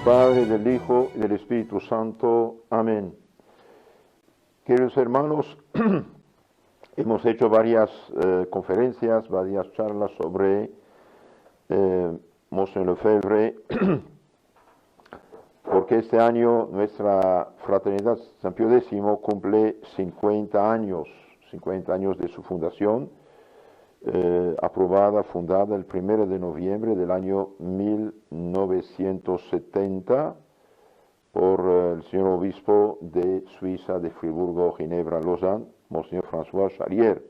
Padre, del Hijo y del Espíritu Santo. Amén. Queridos hermanos, hemos hecho varias conferencias, varias charlas sobre Monseigneur Lefebvre, porque este año nuestra Fraternidad San Pío X cumple 50 años de su fundación, fundada el 1 de noviembre del año 1970 por el señor obispo de Suiza, de Friburgo, Ginebra, Lausanne, Monseñor François Charrier.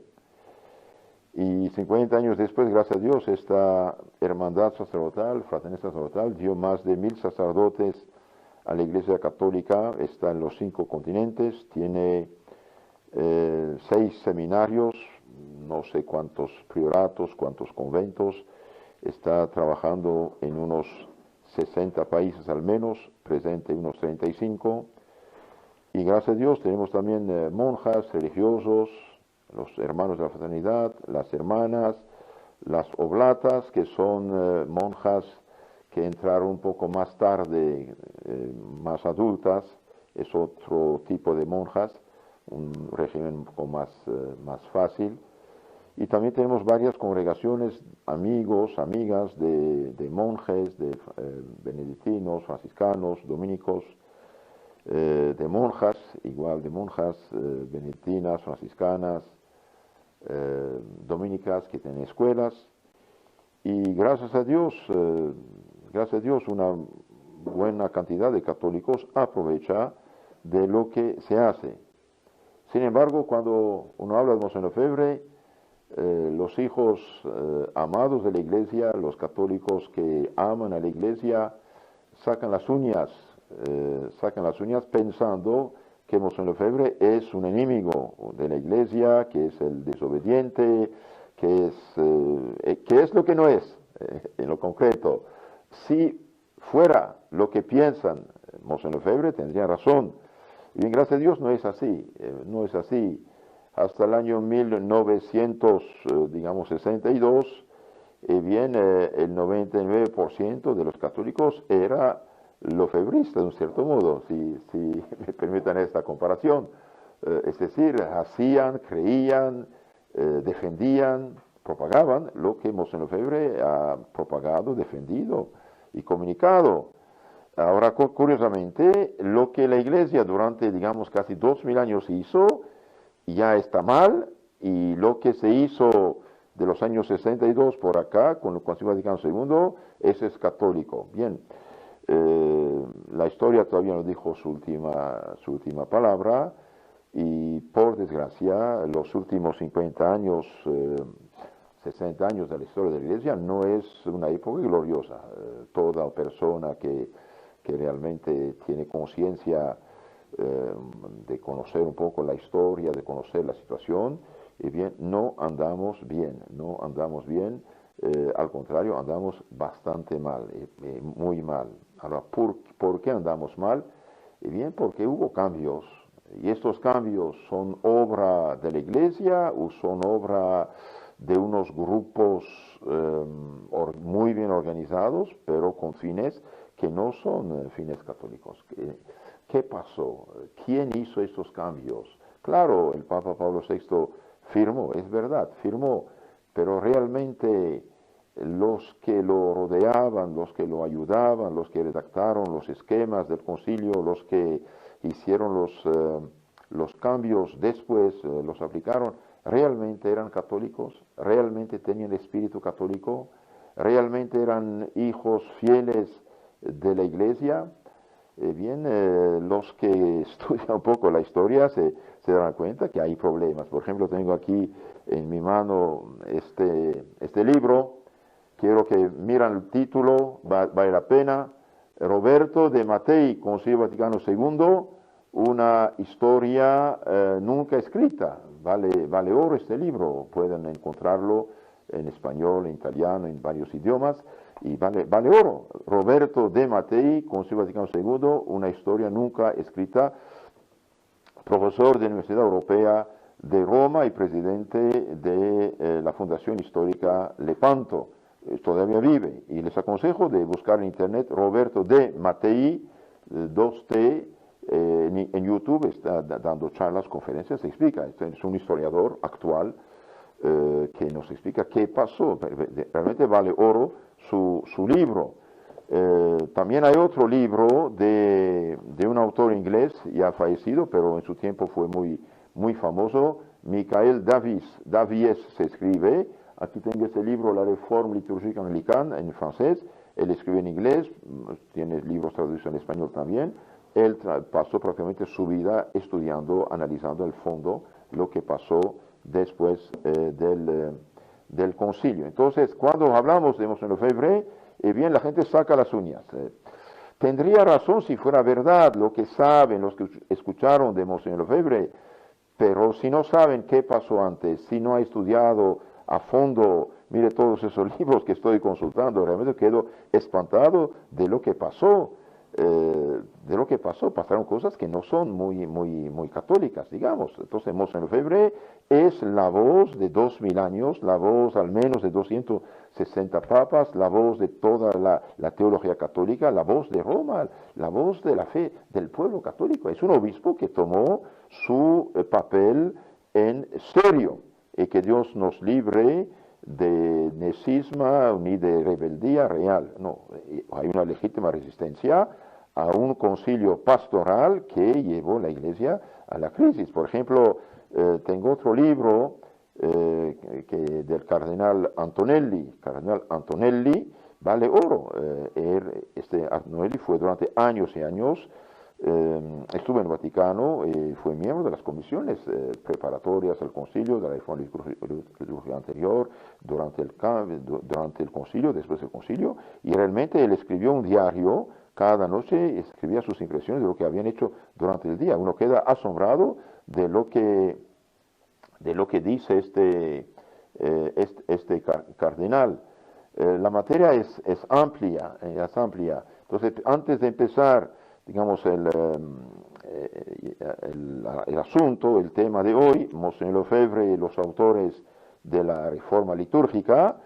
Y 50 años después, gracias a Dios, esta hermandad sacerdotal, fraternidad sacerdotal, dio más de 1000 sacerdotes a la Iglesia Católica, está en los 5 continentes, tiene 6 seminarios, no sé cuántos prioratos, cuántos conventos, está trabajando en unos 60 países al menos, presente en unos 35, y gracias a Dios tenemos también monjas, religiosos, los hermanos de la fraternidad, las hermanas, las oblatas, que son monjas que entraron un poco más tarde, más adultas, es otro tipo de monjas, un régimen un poco más fácil. Y también tenemos varias congregaciones, amigos, amigas de monjes, de benedictinos, franciscanos, dominicos, de monjas, igual de monjas benedictinas, franciscanas, dominicas que tienen escuelas. Y gracias a Dios, una buena cantidad de católicos aprovecha de lo que se hace. Sin embargo, cuando uno habla de Monseigneur Lefebvre, los hijos amados de la Iglesia, los católicos que aman a la Iglesia, sacan las uñas pensando que Monseigneur Lefebvre es un enemigo de la Iglesia, que es el desobediente, que es lo que no es, en lo concreto. Si fuera lo que piensan Monseigneur Lefebvre, tendrían razón. Y bien, gracias a Dios no es así, Hasta el año 1962, el 99% de los católicos era lefebrista, de un cierto modo, si me permiten esta comparación. Es decir, hacían, creían, defendían, propagaban lo que Monseigneur Lefebvre ha propagado, defendido y comunicado. Ahora, curiosamente, lo que la Iglesia durante, casi 2000 años hizo, ya está mal, y lo que se hizo de los años 62 por acá, con el Concilio Vaticano II, ese es católico. Bien, la historia todavía no dijo su última palabra, y por desgracia, los últimos 50 años, 60 años de la historia de la Iglesia no es una época gloriosa. Toda persona que realmente tiene conciencia de conocer un poco la historia, de conocer la situación, y bien, no andamos bien, al contrario, andamos bastante mal, muy mal. Ahora, ¿por qué andamos mal? Y bien, porque hubo cambios, y estos cambios son obra de la Iglesia o son obra de unos grupos muy bien organizados, pero con fines que no son fines católicos. ¿Qué pasó? ¿Quién hizo estos cambios? Claro, el Papa Pablo VI firmó, es verdad, firmó, pero realmente los que lo rodeaban, los que lo ayudaban, los que redactaron los esquemas del concilio, los que hicieron los cambios después, los aplicaron, realmente eran católicos, realmente tenían espíritu católico, realmente eran hijos fieles de la Iglesia. Los que estudian un poco la historia se dan cuenta que hay problemas. Por ejemplo, tengo aquí en mi mano este libro. Quiero que miren el título, vale la pena. Roberto de Mattei, Concilio Vaticano II, una historia nunca escrita. Vale oro este libro. Pueden encontrarlo en español, en italiano, en varios idiomas. Y vale oro. Roberto de Mattei, Concilio Vaticano II, una historia nunca escrita, profesor de la Universidad Europea de Roma y presidente de la Fundación Histórica Lepanto. todavía vive. Y les aconsejo de buscar en internet Roberto de Mattei, 2T, en YouTube está dando charlas, conferencias, se explica. Es un historiador actual que nos explica qué pasó. Realmente vale oro su libro. También hay otro libro de un autor inglés ya fallecido, pero en su tiempo fue muy famoso, Michael Davies se escribe. Aquí tengo este libro, La Réforme liturgique anglicane, en francés. Él escribe en inglés, tiene libros traducidos en español también. Él pasó prácticamente su vida estudiando, analizando el fondo, lo que pasó después del concilio. Entonces, cuando hablamos de Monseigneur Lefebvre, bien, la gente saca las uñas. Tendría razón si fuera verdad lo que saben, los que escucharon de Monseigneur Lefebvre, pero si no saben qué pasó antes, si no ha estudiado a fondo, mire todos esos libros que estoy consultando, realmente quedo espantado de lo que pasó. Pasaron cosas que no son muy católicas, digamos. Entonces, Monseigneur Lefebvre es la voz de 2000 años, la voz al menos de 260 papas, la voz de toda la teología católica, la voz de Roma, la voz de la fe del pueblo católico. Es un obispo que tomó su papel en serio y que Dios nos libre de necisma ni de rebeldía real. No, hay una legítima resistencia a un concilio pastoral que llevó la Iglesia a la crisis. Por ejemplo, tengo otro libro del cardenal Antonelli. Cardenal Antonelli vale oro. Antonelli fue durante años y años, estuvo en el Vaticano, fue miembro de las comisiones preparatorias al concilio, de la reforma litúrgica anterior, durante el concilio, después del concilio, y realmente él escribió un diario cada noche, escribía sus impresiones de lo que habían hecho durante el día. Uno queda asombrado de lo que dice este cardenal. La materia es amplia, Entonces, antes de empezar, digamos, el asunto, el tema de hoy, Monseigneur Lefebvre y los autores de la reforma litúrgica,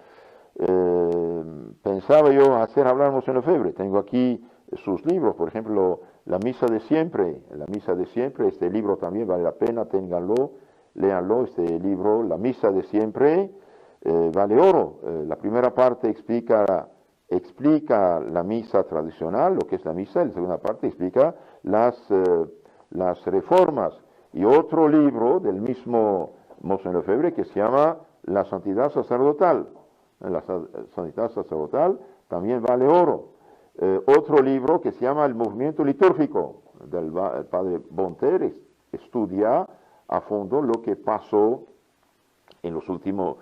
pensaba yo hablar de Monseigneur Lefebvre. Tengo aquí sus libros, por ejemplo, La Misa de Siempre, este libro también vale la pena, ténganlo, léanlo, este libro, La Misa de Siempre, vale oro. La primera parte explica la misa tradicional, lo que es la misa, y la segunda parte explica las reformas. Y otro libro del mismo Monseigneur Lefebvre que se llama La Santidad Sacerdotal. La Santidad Sacerdotal también vale oro. Otro libro que se llama El Movimiento Litúrgico, del padre Bonter, estudia a fondo lo que pasó en los últimos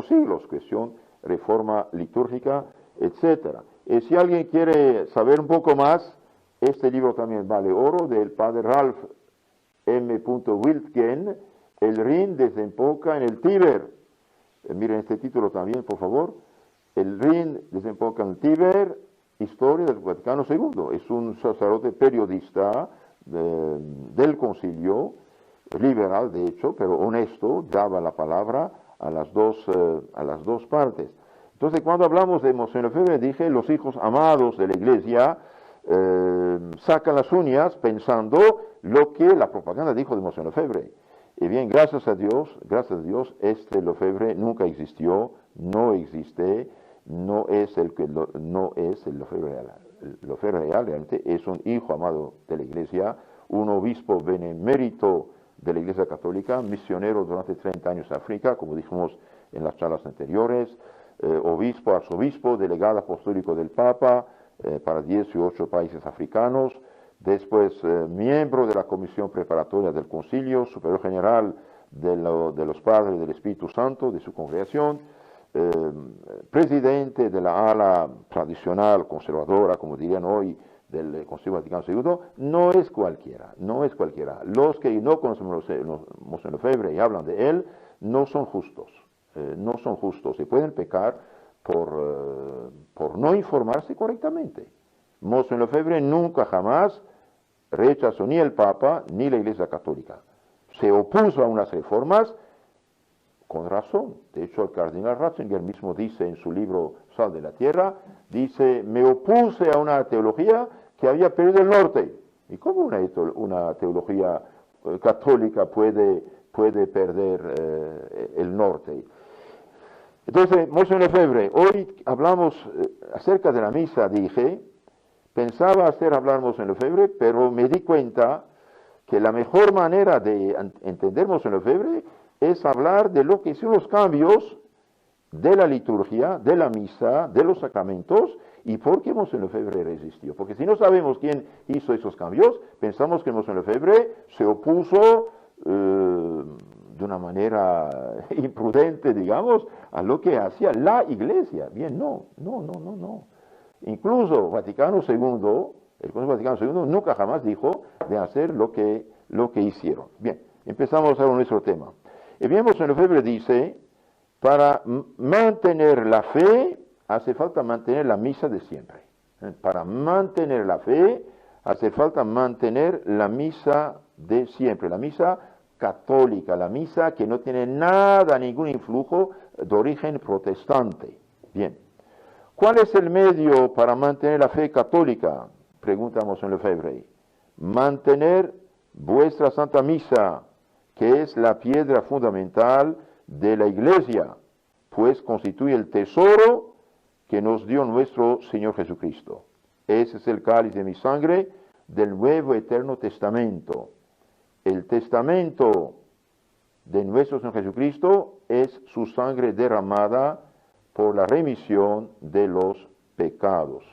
siglos, cuestión reforma litúrgica, etc. Si alguien quiere saber un poco más, este libro también vale oro, del padre Ralph M. Wiltgen, El Rin desemboca en el Tíber. Miren este título también, por favor. El Rin desemboca en el Tíber, historia del Vaticano II. Es un sacerdote periodista del concilio, liberal de hecho, pero honesto, daba la palabra a las dos partes. Entonces, cuando hablamos de Monseigneur Lefebvre, dije, los hijos amados de la Iglesia sacan las uñas pensando lo que la propaganda dijo de Monseigneur Lefebvre. Y bien, gracias a Dios, este Lefebvre nunca existió, no existe, no es el Lefebvre real. El Lefebvre real realmente es un hijo amado de la Iglesia, un obispo benemérito de la Iglesia Católica, misionero durante 30 años en África, como dijimos en las charlas anteriores, obispo, arzobispo, delegado apostólico del Papa para 18 países africanos, después miembro de la Comisión Preparatoria del Concilio, superior general de los Padres del Espíritu Santo, de su congregación, presidente de la ala tradicional, conservadora, como dirían hoy, del Concilio Vaticano II, no es cualquiera. Los que no conocen Monseigneur Lefebvre y hablan de él, no son justos, y pueden pecar por no informarse correctamente. Monseigneur Lefebvre nunca jamás rechazó ni el Papa ni la Iglesia Católica. Se opuso a unas reformas con razón. De hecho, el cardenal Ratzinger mismo dice en su libro Sal de la Tierra, dice, me opuse a una teología que había perdido el norte. ¿Y cómo una teología católica puede perder el norte? Entonces, Monseñor Lefebvre, hoy hablamos acerca de la misa, dije, pensaba hablar Monseñor Lefebvre, pero me di cuenta que la mejor manera de entender Monseñor Lefebvre es hablar de lo que son los cambios de la liturgia, de la misa, de los sacramentos, y por qué Monseñor Lefebvre resistió. Porque si no sabemos quién hizo esos cambios, pensamos que Monseñor Lefebvre se opuso de una manera imprudente, digamos, a lo que hacía la Iglesia. Bien, no. Incluso Vaticano II, el Consejo Vaticano II, nunca jamás dijo de hacer lo que hicieron. Bien, empezamos ahora nuestro tema. Y bien, Monseñor Lefebvre dice, para mantener la fe, hace falta mantener la misa de siempre. Para mantener la fe, hace falta mantener la misa de siempre, la misa católica, la misa que no tiene ningún influjo de origen protestante. Bien. ¿Cuál es el medio para mantener la fe católica? Pregunta Monseñor Lefebvre. Mantener vuestra Santa Misa, que es la piedra fundamental de la Iglesia, pues constituye el tesoro que nos dio nuestro Señor Jesucristo. Ese es el cáliz de mi sangre del Nuevo Eterno Testamento. El testamento de nuestro Señor Jesucristo es su sangre derramada por la remisión de los pecados.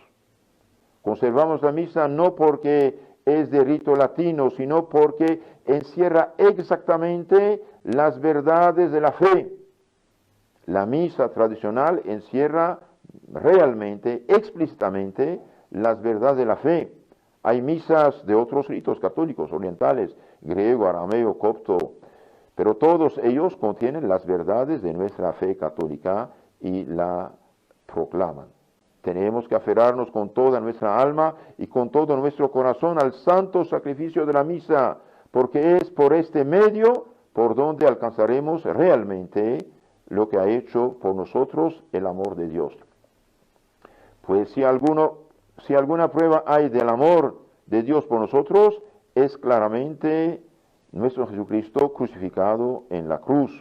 Conservamos la misa no porque es de rito latino, sino porque encierra exactamente las verdades de la fe. La misa tradicional encierra realmente, explícitamente, las verdades de la fe. Hay misas de otros ritos católicos, orientales, griego, arameo, copto, pero todos ellos contienen las verdades de nuestra fe católica y la proclaman. Tenemos que aferrarnos con toda nuestra alma y con todo nuestro corazón al santo sacrificio de la misa, porque es por este medio por donde alcanzaremos realmente lo que ha hecho por nosotros el amor de Dios. Pues si alguna prueba hay del amor de Dios por nosotros, es claramente nuestro Jesucristo crucificado en la cruz.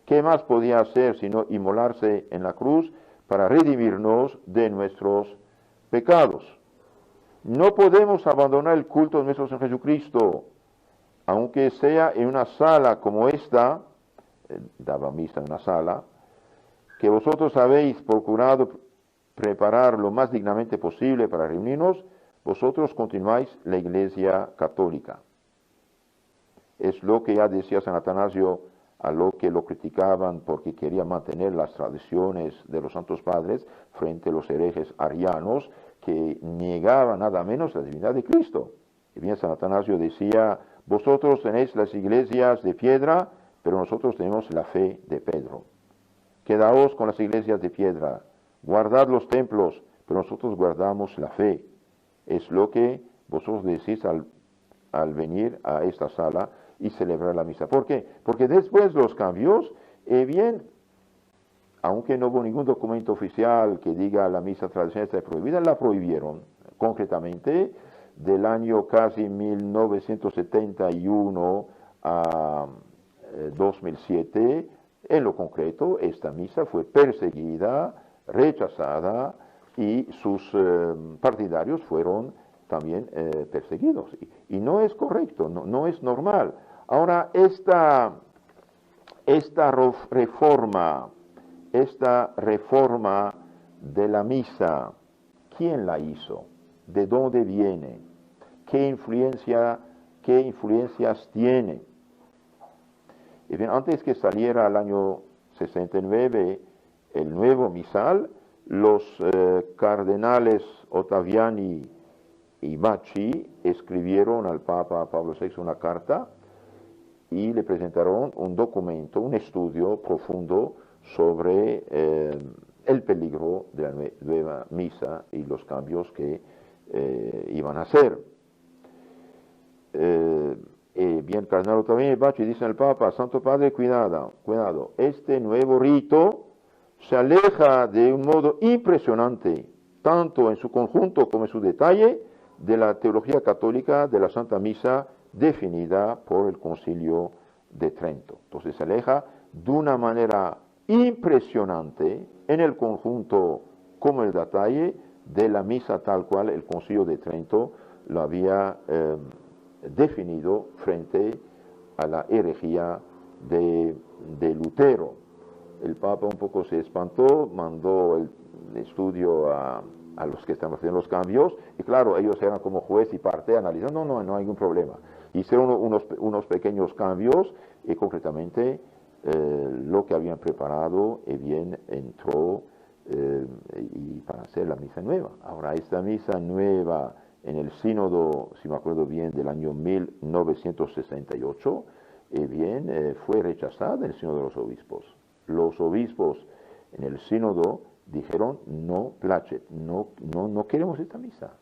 ¿Qué más podía hacer sino inmolarse en la cruz para redimirnos de nuestros pecados? No podemos abandonar el culto de nuestro Señor Jesucristo, aunque sea en una sala como esta, daba misa en una sala, que vosotros habéis procurado preparar lo más dignamente posible para reunirnos, vosotros continuáis la Iglesia católica. Es lo que ya decía San Atanasio a lo que lo criticaban porque quería mantener las tradiciones de los santos padres frente a los herejes arianos que negaban nada menos la divinidad de Cristo. Y bien, San Atanasio decía, vosotros tenéis las iglesias de piedra, pero nosotros tenemos la fe de Pedro. Quedaos con las iglesias de piedra, guardad los templos, pero nosotros guardamos la fe. Es lo que vosotros decís al venir a esta sala y celebrar la misa. ¿Por qué? Porque después los cambios, bien, aunque no hubo ningún documento oficial que diga la misa tradicional está prohibida, la prohibieron concretamente del año casi 1971 a 2007. En lo concreto, esta misa fue perseguida, rechazada y sus partidarios fueron también perseguidos. Y no es correcto, no es normal. Ahora, esta reforma de la misa, ¿quién la hizo? ¿De dónde viene? ¿Qué influencias tiene? Y bien, antes que saliera el año 69 el nuevo misal, los cardenales Ottaviani y Bacci escribieron al Papa Pablo VI una carta y le presentaron un documento, un estudio profundo sobre el peligro de la nueva misa y los cambios que iban a hacer. Bien, bien, Cardenal Ottaviani Bacci dice al Papa, Santo Padre, cuidado, cuidado, este nuevo rito se aleja de un modo impresionante, tanto en su conjunto como en su detalle, de la teología católica de la Santa Misa definida por el Concilio de Trento. Entonces se aleja de una manera impresionante en el conjunto como el detalle de la misa tal cual el Concilio de Trento lo había definido frente a la herejía de Lutero. El Papa un poco se espantó, mandó el estudio a los que estaban haciendo los cambios, y claro, ellos eran como juez y parte, analizando, no hay ningún problema. Hicieron unos pequeños cambios, y concretamente lo que habían preparado, bien entró y para hacer la misa nueva. Ahora, esta misa nueva en el sínodo, si me acuerdo bien, del año 1968, bien, fue rechazada en el sínodo de los obispos. Los obispos en el sínodo dijeron, no placet, no queremos esta misa.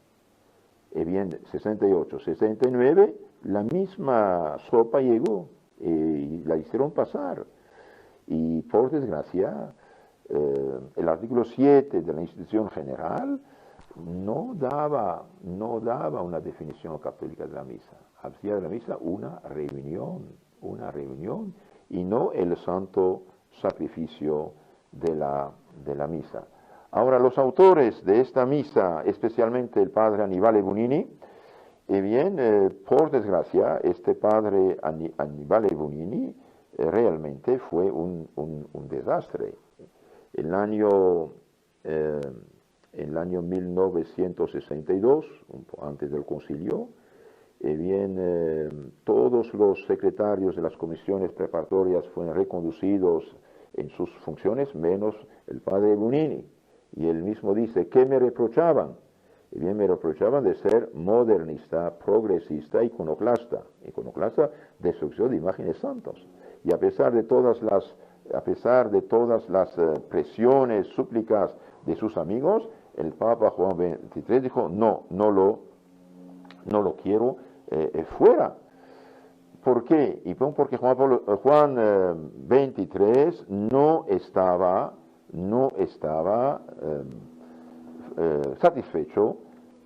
Bien, 68, 69, la misma sopa llegó y la hicieron pasar. Y por desgracia, el artículo 7 de la institución general no daba una definición católica de la misa. Hacía de la misa una reunión, y no el santo sacrificio de la misa. Ahora, los autores de esta misa, especialmente el padre Annibale Bugnini, bien, por desgracia, este padre Annibale Bugnini realmente fue un desastre. En el año 1962, antes del concilio, bien, todos los secretarios de las comisiones preparatorias fueron reconducidos en sus funciones, menos el padre Bugnini. Y él mismo dice, ¿qué me reprochaban? Y bien, me reprochaban de ser modernista, progresista, iconoclasta. Iconoclasta, destrucción de imágenes santas. Y a pesar de todas las presiones, súplicas de sus amigos, el Papa Juan XXIII dijo, no lo quiero fuera. ¿Por qué? Y porque Juan XXIII no estaba satisfecho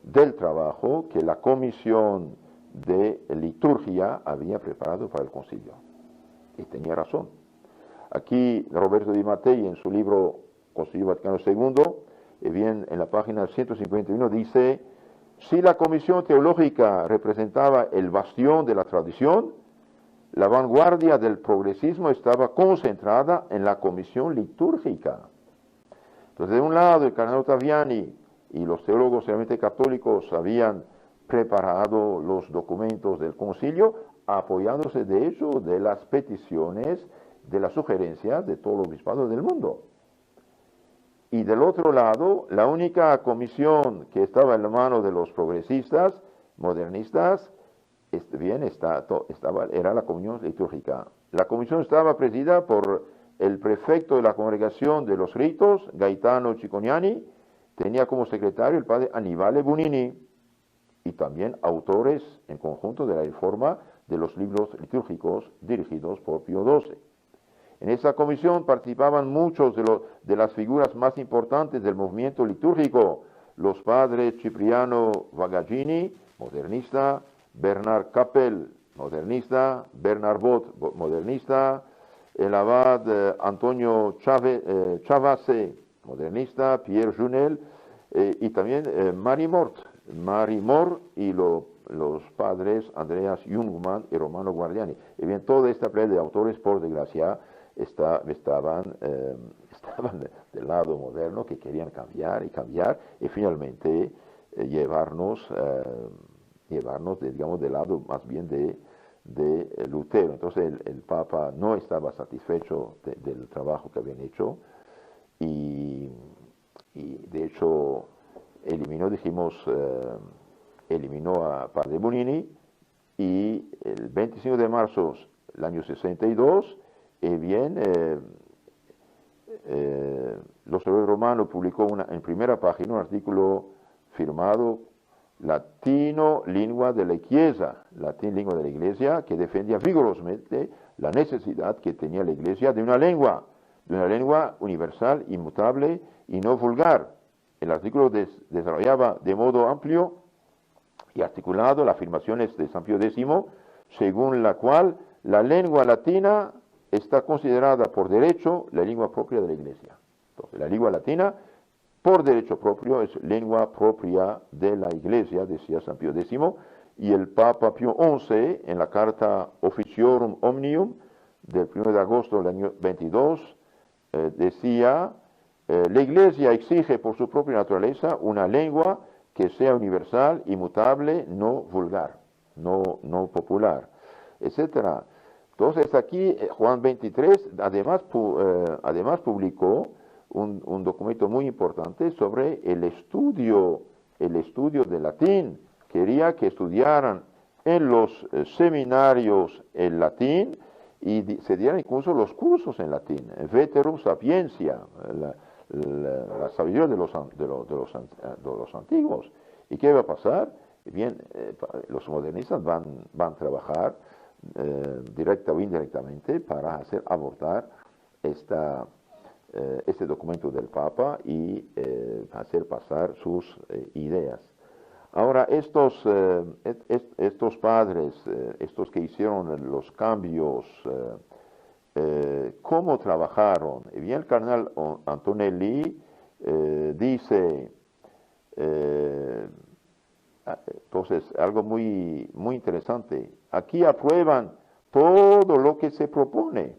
del trabajo que la comisión de liturgia había preparado para el concilio. Y tenía razón. Aquí Roberto Di Mattei, en su libro Concilio Vaticano II, bien, en la página 151 dice, si la comisión teológica representaba el bastión de la tradición, la vanguardia del progresismo estaba concentrada en la comisión litúrgica. Entonces, de un lado, el cardenal Ottaviani y los teólogos realmente católicos habían preparado los documentos del concilio, apoyándose de hecho de las peticiones, de las sugerencias de todos los obispados del mundo. Y del otro lado, la única comisión que estaba en la mano de los progresistas, modernistas, era la comisión litúrgica. La comisión estaba presidida por el prefecto de la Congregación de los Ritos, Gaetano Cicognani, tenía como secretario el padre Annibale Bugnini, y también autores en conjunto de la reforma de los libros litúrgicos dirigidos por Pío XII. En esa comisión participaban muchos de las figuras más importantes del movimiento litúrgico, los padres Cipriano Vagaggini, modernista, Bernard Capel, modernista, Bernard Bot, modernista, el abad Antonio Chavase, modernista, Pierre Junel, y también Marie Mort y los padres Andreas Jungmann y Romano Guardiani. Y bien, toda esta playa de autores, por desgracia, estaban del lado moderno, que querían cambiar, y finalmente llevarnos digamos, del lado más bien de Lutero. Entonces el Papa no estaba satisfecho del trabajo que habían hecho, y de hecho eliminó a Padre Bugnini, y el 25 de marzo del año 62, l'Osservatore Romano publicó en primera página un artículo firmado latino lengua de la Iglesia, latín lengua de la Iglesia, que defendía vigorosamente la necesidad que tenía la Iglesia de una lengua universal, inmutable y no vulgar. El artículo desarrollaba de modo amplio y articulado las afirmaciones de San Pío X, según la cual la lengua latina está considerada por derecho la lengua propia de la Iglesia. Entonces, la lengua latina, por derecho propio, es lengua propia de la Iglesia, decía San Pío X, y el Papa Pío XI, en la carta Officiorum Omnium del 1 de agosto del año 22, decía, la Iglesia exige por su propia naturaleza una lengua que sea universal, inmutable, no vulgar, no popular, etc. Entonces aquí Juan 23 además publicó un documento muy importante sobre el estudio del latín. Quería que estudiaran en los seminarios el latín y se dieran incluso los cursos en latín, Veterum Sapientia, la sabiduría de los antiguos. ¿Y qué va a pasar? Bien, los modernistas van a trabajar directa o indirectamente para abortar este documento del Papa y hacer pasar sus ideas. Ahora, estos padres, estos que hicieron los cambios, ¿cómo trabajaron? Y bien, el cardenal Antonelli dice, entonces, algo muy interesante. Aquí aprueban todo lo que se propone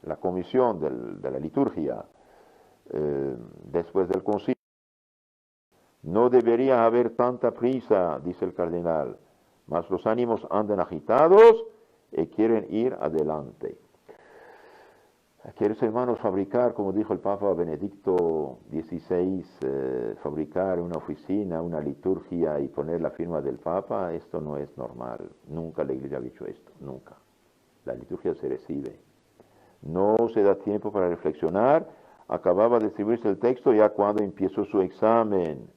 la comisión de la liturgia después del concilio. No debería haber tanta prisa, dice el cardenal, mas los ánimos andan agitados y quieren ir adelante. ¿Quieres, hermanos, fabricar, como dijo el Papa Benedicto XVI, fabricar una oficina, una liturgia y poner la firma del Papa? Esto no es normal. Nunca la Iglesia ha dicho esto, nunca. La liturgia se recibe. No se da tiempo para reflexionar. Acababa de distribuirse el texto ya cuando empezó su examen,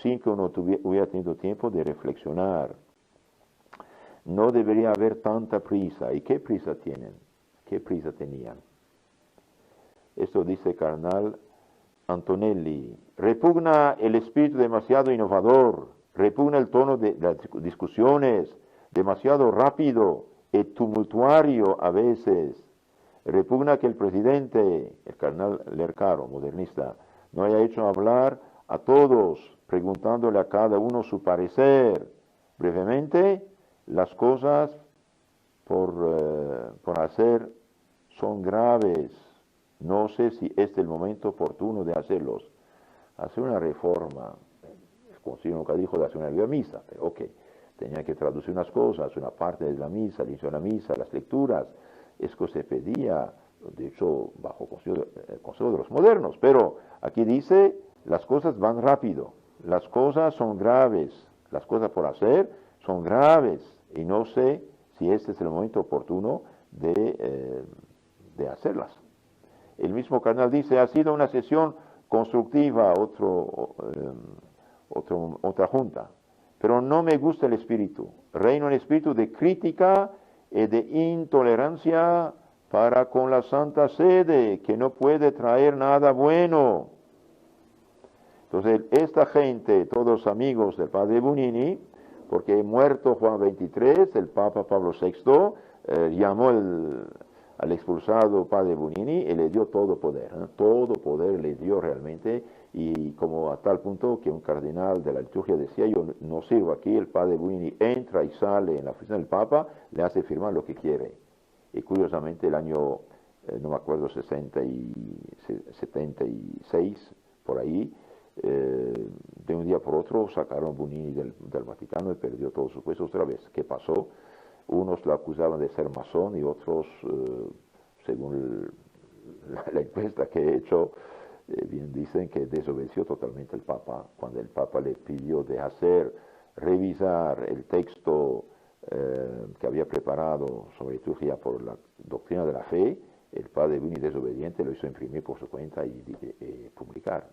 sin que uno hubiera tenido tiempo de reflexionar. No debería haber tanta prisa. ¿Y qué prisa tienen? ¿Qué prisa tenían? Esto dice el cardenal Antonelli. Repugna el espíritu demasiado innovador, repugna el tono de las discusiones, demasiado rápido y tumultuario a veces. Repugna que el presidente, el cardenal Lercaro, modernista, no haya hecho hablar a todos, preguntándole a cada uno su parecer. Brevemente, las cosas por hacer son graves. No sé si este es el momento oportuno de hacerlos. Hacer una reforma, el concilio nunca dijo de hacer una nueva misa, pero ok, tenía que traducir unas cosas, una parte de la misa, el inicio de la misa, las lecturas, eso se pedía, de hecho, bajo el consejo de los modernos, pero aquí dice, las cosas van rápido, las cosas son graves, las cosas por hacer son graves, y no sé si este es el momento oportuno de hacerlas. El mismo cardenal dice, ha sido una sesión constructiva, otra junta, pero no me gusta el espíritu. Reina un espíritu de crítica y de intolerancia para con la Santa Sede, que no puede traer nada bueno. Entonces, esta gente, todos amigos del padre Bunini, porque muerto Juan XXIII, el Papa Pablo VI llamó al expulsado padre Bunini y le dio todo poder le dio realmente, y como a tal punto que un cardenal de la liturgia decía, yo no sirvo aquí, el padre Bunini entra y sale en la oficina del Papa, le hace firmar lo que quiere. Y curiosamente el año, no me acuerdo, 76, por ahí, de un día por otro sacaron Bunini del Vaticano y perdió todos sus puestos otra vez. ¿Qué pasó? Unos lo acusaban de ser masón y otros, según la encuesta que he hecho, bien dicen que desobedeció totalmente el Papa cuando el Papa le pidió de revisar el texto que había preparado sobre liturgia por la doctrina de la fe. El padre Bunini desobediente lo hizo imprimir por su cuenta y publicar.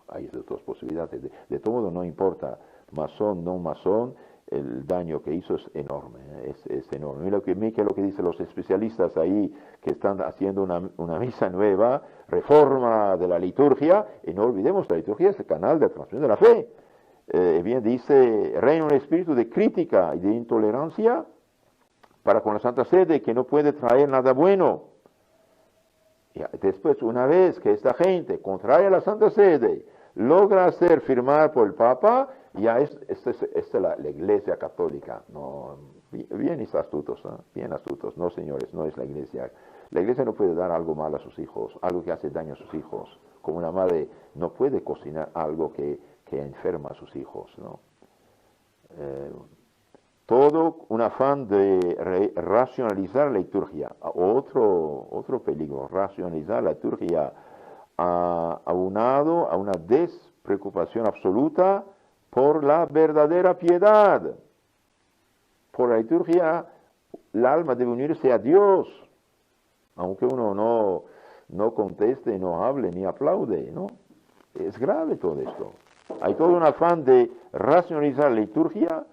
Hay dos posibilidades. De todo modo no importa, masón, no masón, el daño que hizo es enorme, es enorme. Mira lo que dicen los especialistas ahí que están haciendo una misa nueva, reforma de la liturgia, y no olvidemos, la liturgia es el canal de transmisión de la fe. Bien dice, reina un espíritu de crítica y de intolerancia para con la Santa Sede que no puede traer nada bueno. Y después, una vez que esta gente contraria a la Santa Sede logra hacer firmar por el Papa, ya es la Iglesia Católica. No, bien astutos, ¿eh? Bien astutos. No, señores, no es la Iglesia. La Iglesia no puede dar algo malo a sus hijos, algo que hace daño a sus hijos. Como una madre no puede cocinar algo que enferma a sus hijos, ¿no? Todo un afán de racionalizar la liturgia. Otro peligro, racionalizar la liturgia aunado a una despreocupación absoluta por la verdadera piedad. Por la liturgia, el alma debe unirse a Dios, aunque uno no conteste, no hable, ni aplaude, ¿no? Es grave todo esto. Hay todo un afán de racionalizar la liturgia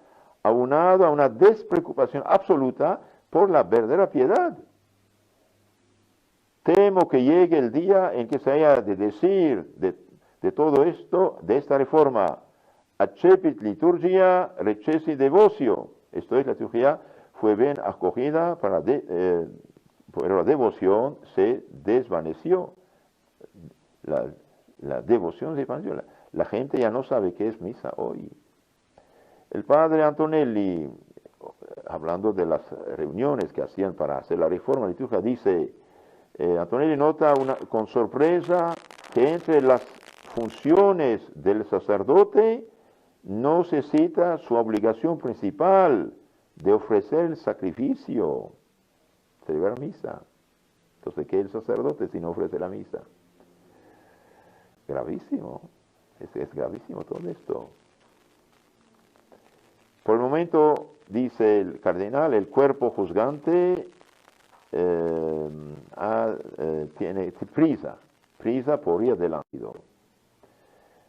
aunado a una despreocupación absoluta por la verdadera piedad. Temo que llegue el día en que se haya de decir de todo esto, de esta reforma, accepit liturgia, recesi devocio. Esto es, la liturgia fue bien acogida, pero la devoción se desvaneció. La devoción se desvaneció. La gente ya no sabe qué es misa hoy. El padre Antonelli, hablando de las reuniones que hacían para hacer la reforma litúrgica, dice, Antonelli nota con sorpresa que entre las funciones del sacerdote no se cita su obligación principal de ofrecer el sacrificio, celebrar misa. Entonces, ¿qué es el sacerdote si no ofrece la misa? Gravísimo, es gravísimo todo esto. Por el momento, dice el cardenal, el cuerpo juzgante tiene prisa por ir adelante.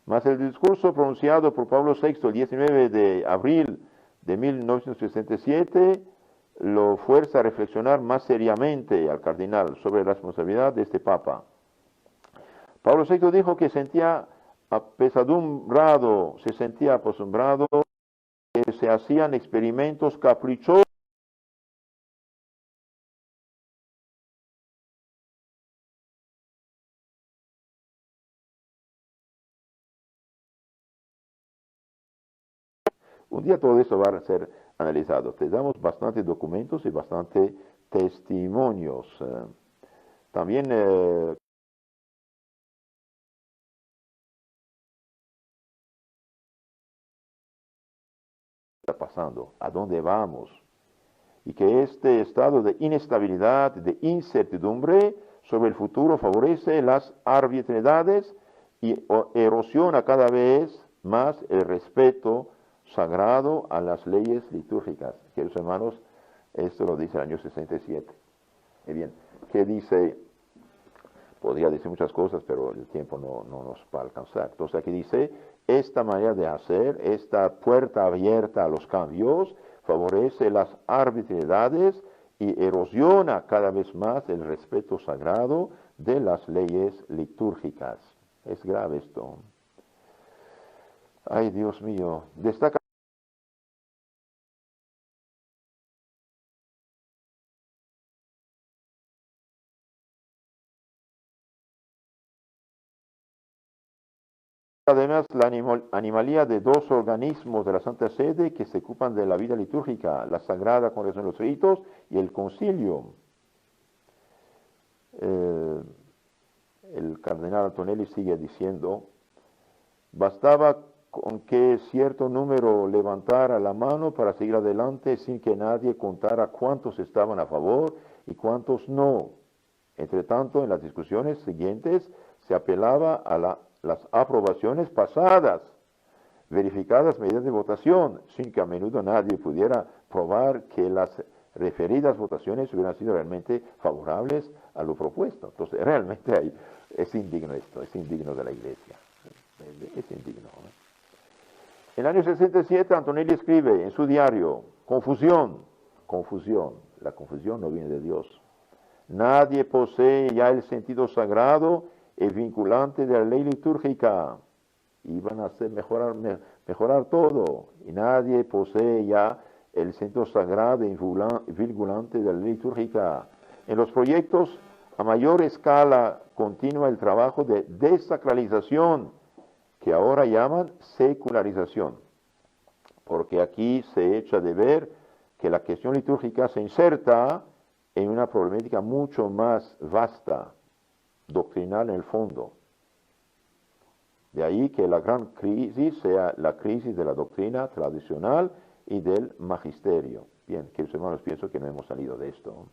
Mas el discurso pronunciado por Pablo VI el 19 de abril de 1967 lo fuerza a reflexionar más seriamente al cardenal sobre la responsabilidad de este Papa. Pablo VI dijo que se sentía apesadumbrado que se hacían experimentos caprichosos. Un día todo eso va a ser analizado. Te damos bastantes documentos y bastantes testimonios. También está pasando, a dónde vamos, y que este estado de inestabilidad, de incertidumbre sobre el futuro favorece las arbitrariedades y erosiona cada vez más el respeto sagrado a las leyes litúrgicas. Queridos hermanos, esto lo dice el año 67. Y bien, ¿qué dice? Podría decir muchas cosas, pero el tiempo no nos va a alcanzar. Entonces aquí dice, esta manera de hacer, esta puerta abierta a los cambios, favorece las arbitrariedades y erosiona cada vez más el respeto sagrado de las leyes litúrgicas. Es grave esto. Ay, Dios mío. Destaca además la animalía de dos organismos de la Santa Sede que se ocupan de la vida litúrgica, la Sagrada Congregación de los Ritos y el Concilio. El cardenal Antonelli sigue diciendo, bastaba con que cierto número levantara la mano para seguir adelante sin que nadie contara cuántos estaban a favor y cuántos no. Entre tanto, en las discusiones siguientes se apelaba a las aprobaciones pasadas, verificadas mediante votación, sin que a menudo nadie pudiera probar que las referidas votaciones hubieran sido realmente favorables a lo propuesto. Entonces, realmente es indigno esto, es indigno de la Iglesia, es indigno, ¿no? En el año 67 Antonelli escribe en su diario, confusión, la confusión no viene de Dios. Nadie posee ya el sentido sagrado y vinculante de la ley litúrgica. Iban a hacer mejorar todo. Y nadie posee ya el sentido sagrado y vinculante de la ley litúrgica. En los proyectos a mayor escala continúa el trabajo de desacralización, que ahora llaman secularización, porque aquí se echa de ver que la cuestión litúrgica se inserta en una problemática mucho más vasta, doctrinal en el fondo. De ahí que la gran crisis sea la crisis de la doctrina tradicional y del magisterio. Bien, queridos hermanos, pienso que no hemos salido de esto.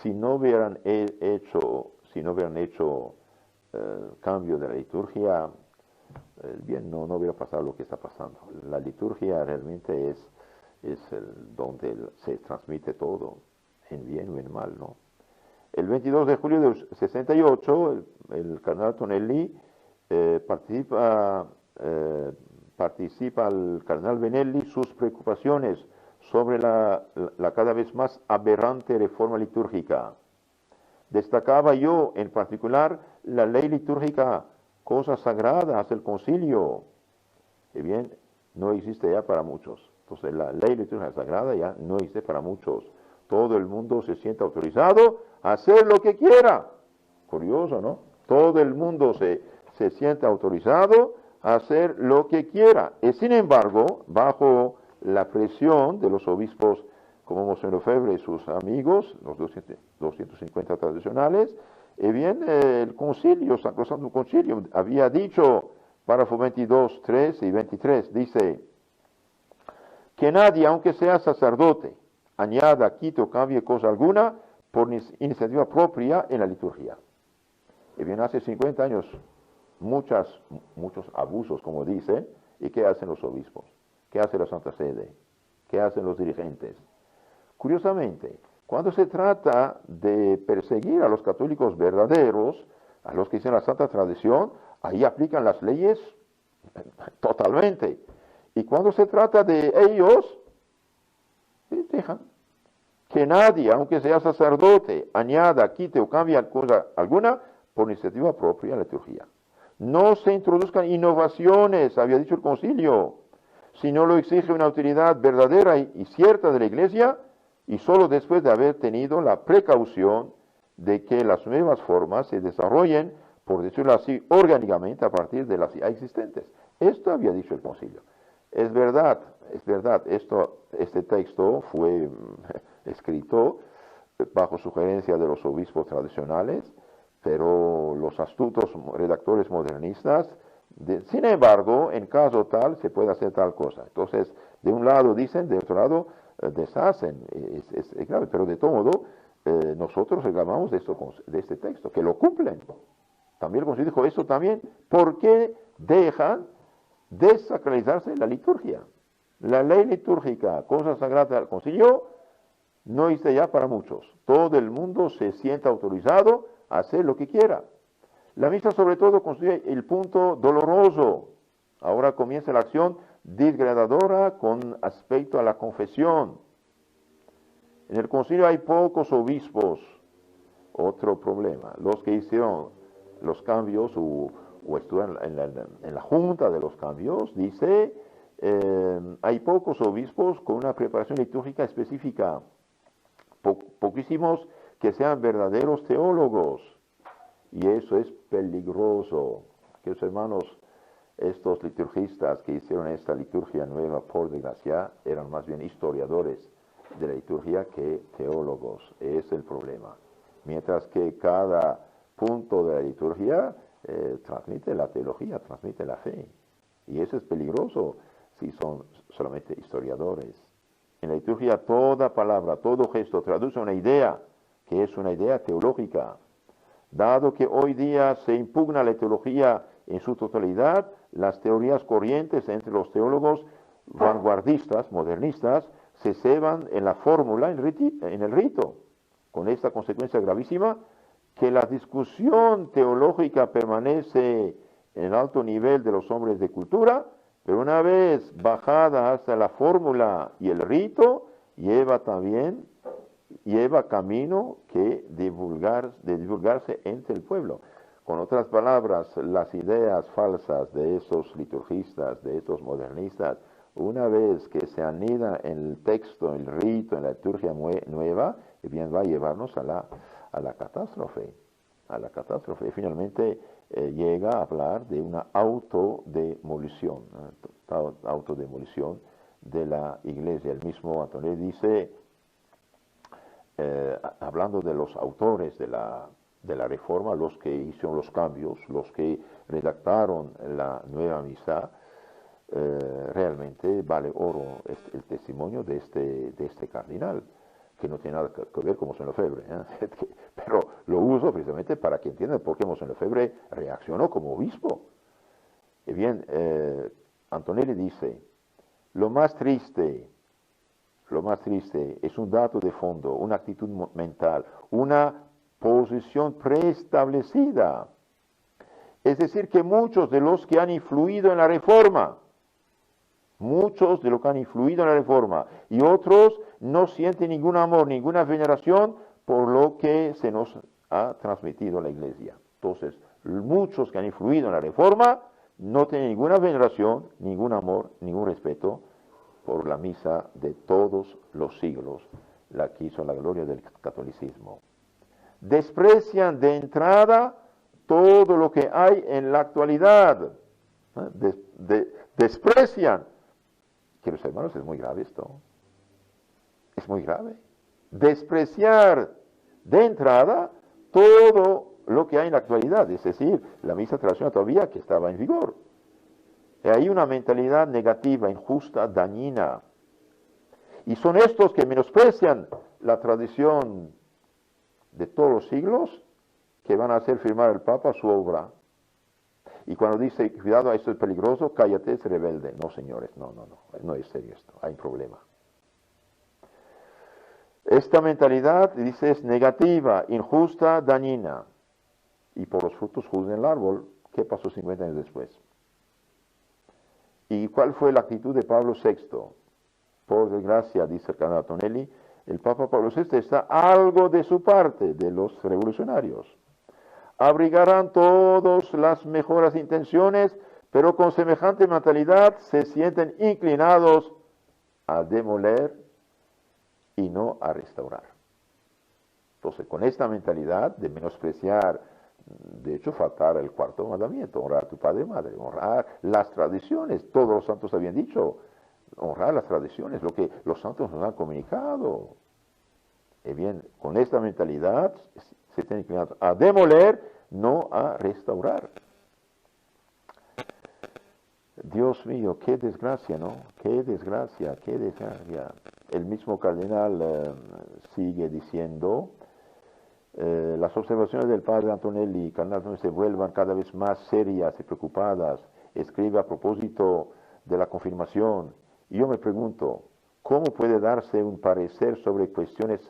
Si no hubieran hecho cambio de la liturgia, bien, no hubiera pasado lo que está pasando. La liturgia realmente es donde se transmite todo, en bien o en mal, ¿no? El 22 de julio de 68, el cardenal Tonelli participa al cardenal Benelli sus preocupaciones sobre la cada vez más aberrante reforma litúrgica. Destacaba yo, en particular, la ley litúrgica, cosas sagradas del concilio. Y bien, no existe ya para muchos. Entonces, la ley litúrgica sagrada ya no existe para muchos. Todo el mundo se siente autorizado a hacer lo que quiera. Curioso, ¿no? Todo el mundo se siente autorizado a hacer lo que quiera. Y sin embargo, bajo la presión de los obispos como Monseñor Lefebvre y sus amigos, los 250 tradicionales, y bien, el concilio, Sacrosanto Concilio, había dicho, párrafo 22, 3 y 23, dice, que nadie, aunque sea sacerdote, añada, quite o cambie cosa alguna por iniciativa propia en la liturgia. Y bien, hace 50 años, muchos abusos, como dice, ¿y qué hacen los obispos? ¿Qué hace la Santa Sede? ¿Qué hacen los dirigentes? Curiosamente, cuando se trata de perseguir a los católicos verdaderos, a los que dicen la Santa Tradición, ahí aplican las leyes totalmente. Y cuando se trata de ellos, dejan que nadie, aunque sea sacerdote, añada, quite o cambie cosa alguna por iniciativa propia en la liturgia. No se introduzcan innovaciones, había dicho el concilio, si no lo exige una autoridad verdadera y cierta de la Iglesia, y solo después de haber tenido la precaución de que las nuevas formas se desarrollen, por decirlo así, orgánicamente a partir de las ya existentes. Esto había dicho el concilio. Es verdad, este texto fue escrito bajo sugerencia de los obispos tradicionales, pero los astutos redactores modernistas, sin embargo, en caso tal, se puede hacer tal cosa. Entonces, de un lado dicen, de otro lado deshacen. Es grave, pero de todo modo, nosotros reclamamos de este texto, que lo cumplen. También el concilio dijo eso también, ¿por qué dejan desacralizarse la liturgia? La ley litúrgica, cosa sagrada del concilio, no existe ya para muchos. Todo el mundo se siente autorizado a hacer lo que quiera. La misa sobre todo constituye el punto doloroso. Ahora comienza la acción disgradadora con aspecto a la confesión. En el concilio hay pocos obispos. Otro problema. Los que hicieron los cambios o estuvieron en la junta de los cambios, dice, hay pocos obispos con una preparación litúrgica específica. Poquísimos que sean verdaderos teólogos. Y eso es peligroso. Queridos hermanos, estos liturgistas que hicieron esta liturgia nueva, por desgracia, eran más bien historiadores de la liturgia que teólogos. Es el problema. Mientras que cada punto de la liturgia transmite la teología, transmite la fe. Y eso es peligroso si son solamente historiadores. En la liturgia toda palabra, todo gesto traduce una idea, que es una idea teológica. Dado que hoy día se impugna la teología en su totalidad, las teorías corrientes entre los teólogos vanguardistas, modernistas, se ceban en la fórmula, en el rito, con esta consecuencia gravísima, que la discusión teológica permanece en el alto nivel de los hombres de cultura, Pero una vez bajada hasta la fórmula y el rito, lleva camino de divulgarse entre el pueblo. Con otras palabras, las ideas falsas de esos liturgistas, de estos modernistas, una vez que se anidan en el texto, en el rito, en la liturgia nueva, bien va a llevarnos a la catástrofe. A la catástrofe. Finalmente llega a hablar de una autodemolición, autodemolición de la iglesia. El mismo Antonelli dice, hablando de los autores de la reforma, los que hicieron los cambios, los que redactaron la nueva misa, realmente vale oro el testimonio de este cardenal, que no tiene nada que ver con Monseñor Lefebvre, pero lo uso precisamente para que entiendan por qué Monseñor Lefebvre reaccionó como obispo. Y bien, Antonelli dice, lo más triste es un dato de fondo, una actitud mental, una posición preestablecida. Es decir, que muchos de los que han influido en la reforma, y otros no sienten ningún amor, ninguna veneración por lo que se nos ha transmitido la Iglesia. Entonces, muchos que han influido en la reforma no tienen ninguna veneración, ningún amor, ningún respeto por la misa de todos los siglos, la que hizo la gloria del catolicismo. Desprecian de entrada todo lo que hay en la actualidad. Desprecian. Queridos hermanos, es muy grave esto. Es muy grave. Despreciar de entrada todo lo que hay en la actualidad, es decir, la misa tradicional todavía que estaba en vigor. Hay una mentalidad negativa, injusta, dañina. Y son estos que menosprecian la tradición de todos los siglos que van a hacer firmar al Papa su obra. Y cuando dice, cuidado, esto es peligroso, cállate, es rebelde. No, señores, no es serio esto, hay un problema. Esta mentalidad, dice, es negativa, injusta, dañina. Y por los frutos juzguen el árbol. ¿Qué pasó 50 años después? ¿Y cuál fue la actitud de Pablo VI? Por desgracia, dice el cardenal Antonelli, el Papa Pablo VI está algo de su parte, de los revolucionarios. Abrigarán todas las mejores intenciones, pero con semejante mentalidad se sienten inclinados a demoler y no a restaurar. Entonces, con esta mentalidad de menospreciar, de hecho, faltar el cuarto mandamiento, honrar a tu padre y madre, honrar las tradiciones, todos los santos habían dicho, honrar las tradiciones, lo que los santos nos han comunicado. Y bien, con esta mentalidad se tienen inclinados a demoler, no a restaurar. Dios mío, qué desgracia, ¿no? Qué desgracia, qué desgracia. El mismo cardenal sigue diciendo, las observaciones del padre Antonelli, cardenal Antonelli, se vuelvan cada vez más serias y preocupadas. Escribe a propósito de la confirmación. Y yo me pregunto, ¿cómo puede darse un parecer sobre cuestiones,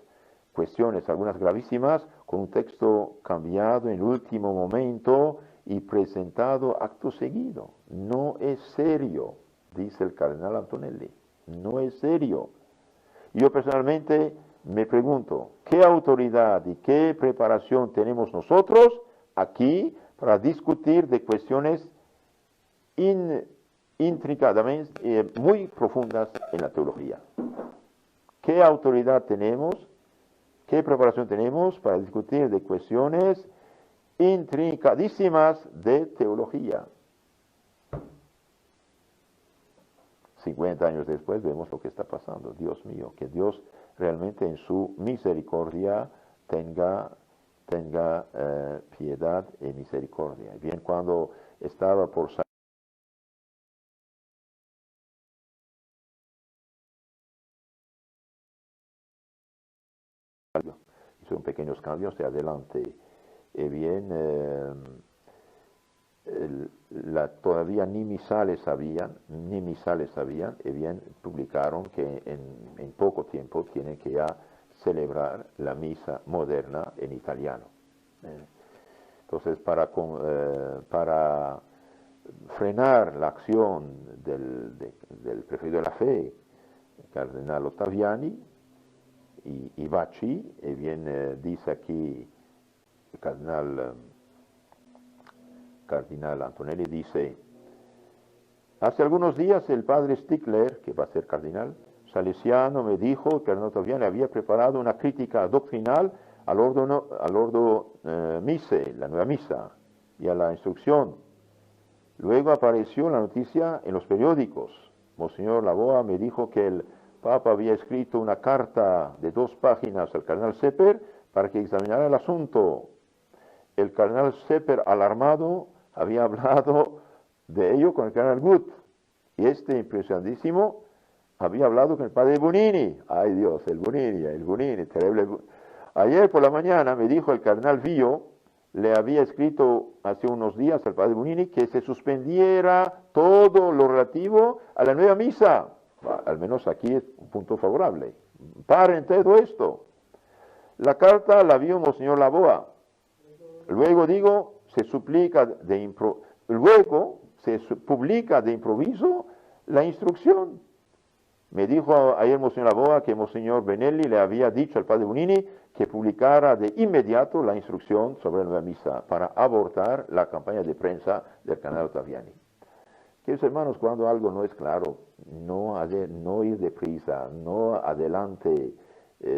algunas gravísimas, con un texto cambiado en el último momento y presentado acto seguido? No es serio, dice el cardenal Antonelli. No es serio. Yo personalmente me pregunto, ¿qué autoridad y qué preparación tenemos nosotros aquí para discutir de cuestiones intricadamente muy profundas en la teología? ¿Qué autoridad tenemos? ¿Qué preparación tenemos para discutir de cuestiones intricadísimas de teología? 50 años después vemos lo que está pasando. Dios mío, que Dios realmente en su misericordia tenga piedad y misericordia. Bien, cuando estaba por salir, hizo pequeños cambios de adelante. Bien, todavía ni misales sabían, y bien publicaron que en poco tiempo tienen que ya celebrar la misa moderna en italiano. Entonces, para frenar la acción del prefecto de la fe, el cardenal Ottaviani y Bacci, y bien dice aquí el cardinal Antonelli, dice: hace algunos días el padre Stickler, que va a ser cardenal salesiano, me dijo que el cardenal Ottaviani había preparado una crítica doctrinal al ordo mise, la nueva misa, y a la instrucción. Luego apareció la noticia en los periódicos. Monseñor Laboa me dijo que el Papa había escrito una carta de 2 páginas al cardenal Sepper para que examinara el asunto. El cardenal Sepper, alarmado, había hablado de ello con el cardenal Gut. Y este impresionantísimo había hablado con el padre Bonini. Ay Dios, el Bonini, terrible. Ayer por la mañana me dijo el cardenal Vio, le había escrito hace unos días al padre Bonini que se suspendiera todo lo relativo a la nueva misa. Al menos aquí es un punto favorable. Paren todo esto. La carta la vio Monseñor Laboa. Luego se publica de improviso la instrucción. Me dijo ayer Monseñor Laboa que Monseñor Benelli le había dicho al padre Bonini que publicara de inmediato la instrucción sobre la nueva misa para abortar la campaña de prensa del cardenal Ottaviani. Queridos hermanos, cuando algo no es claro, no ir deprisa, no adelante.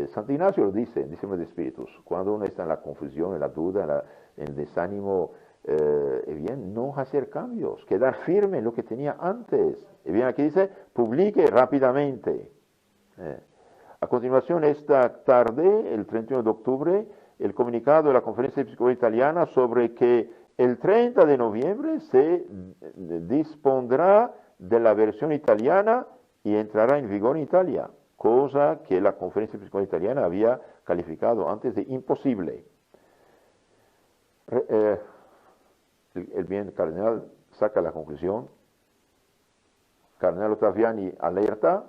Santo Ignacio lo dice en Discípulos de Espíritus, cuando uno está en la confusión, en la duda, en el desánimo, bien, no hacer cambios, quedar firme en lo que tenía antes. Y bien, aquí dice, publique rápidamente. A continuación, esta tarde, el 31 de octubre, el comunicado de la Conferencia Episcopal Italiana sobre que el 30 de noviembre se dispondrá de la versión italiana y entrará en vigor en Italia, cosa que la Conferencia Episcopal Italiana había calificado antes de imposible. El bien cardenal saca la conclusión. Cardenal Ottaviani alerta,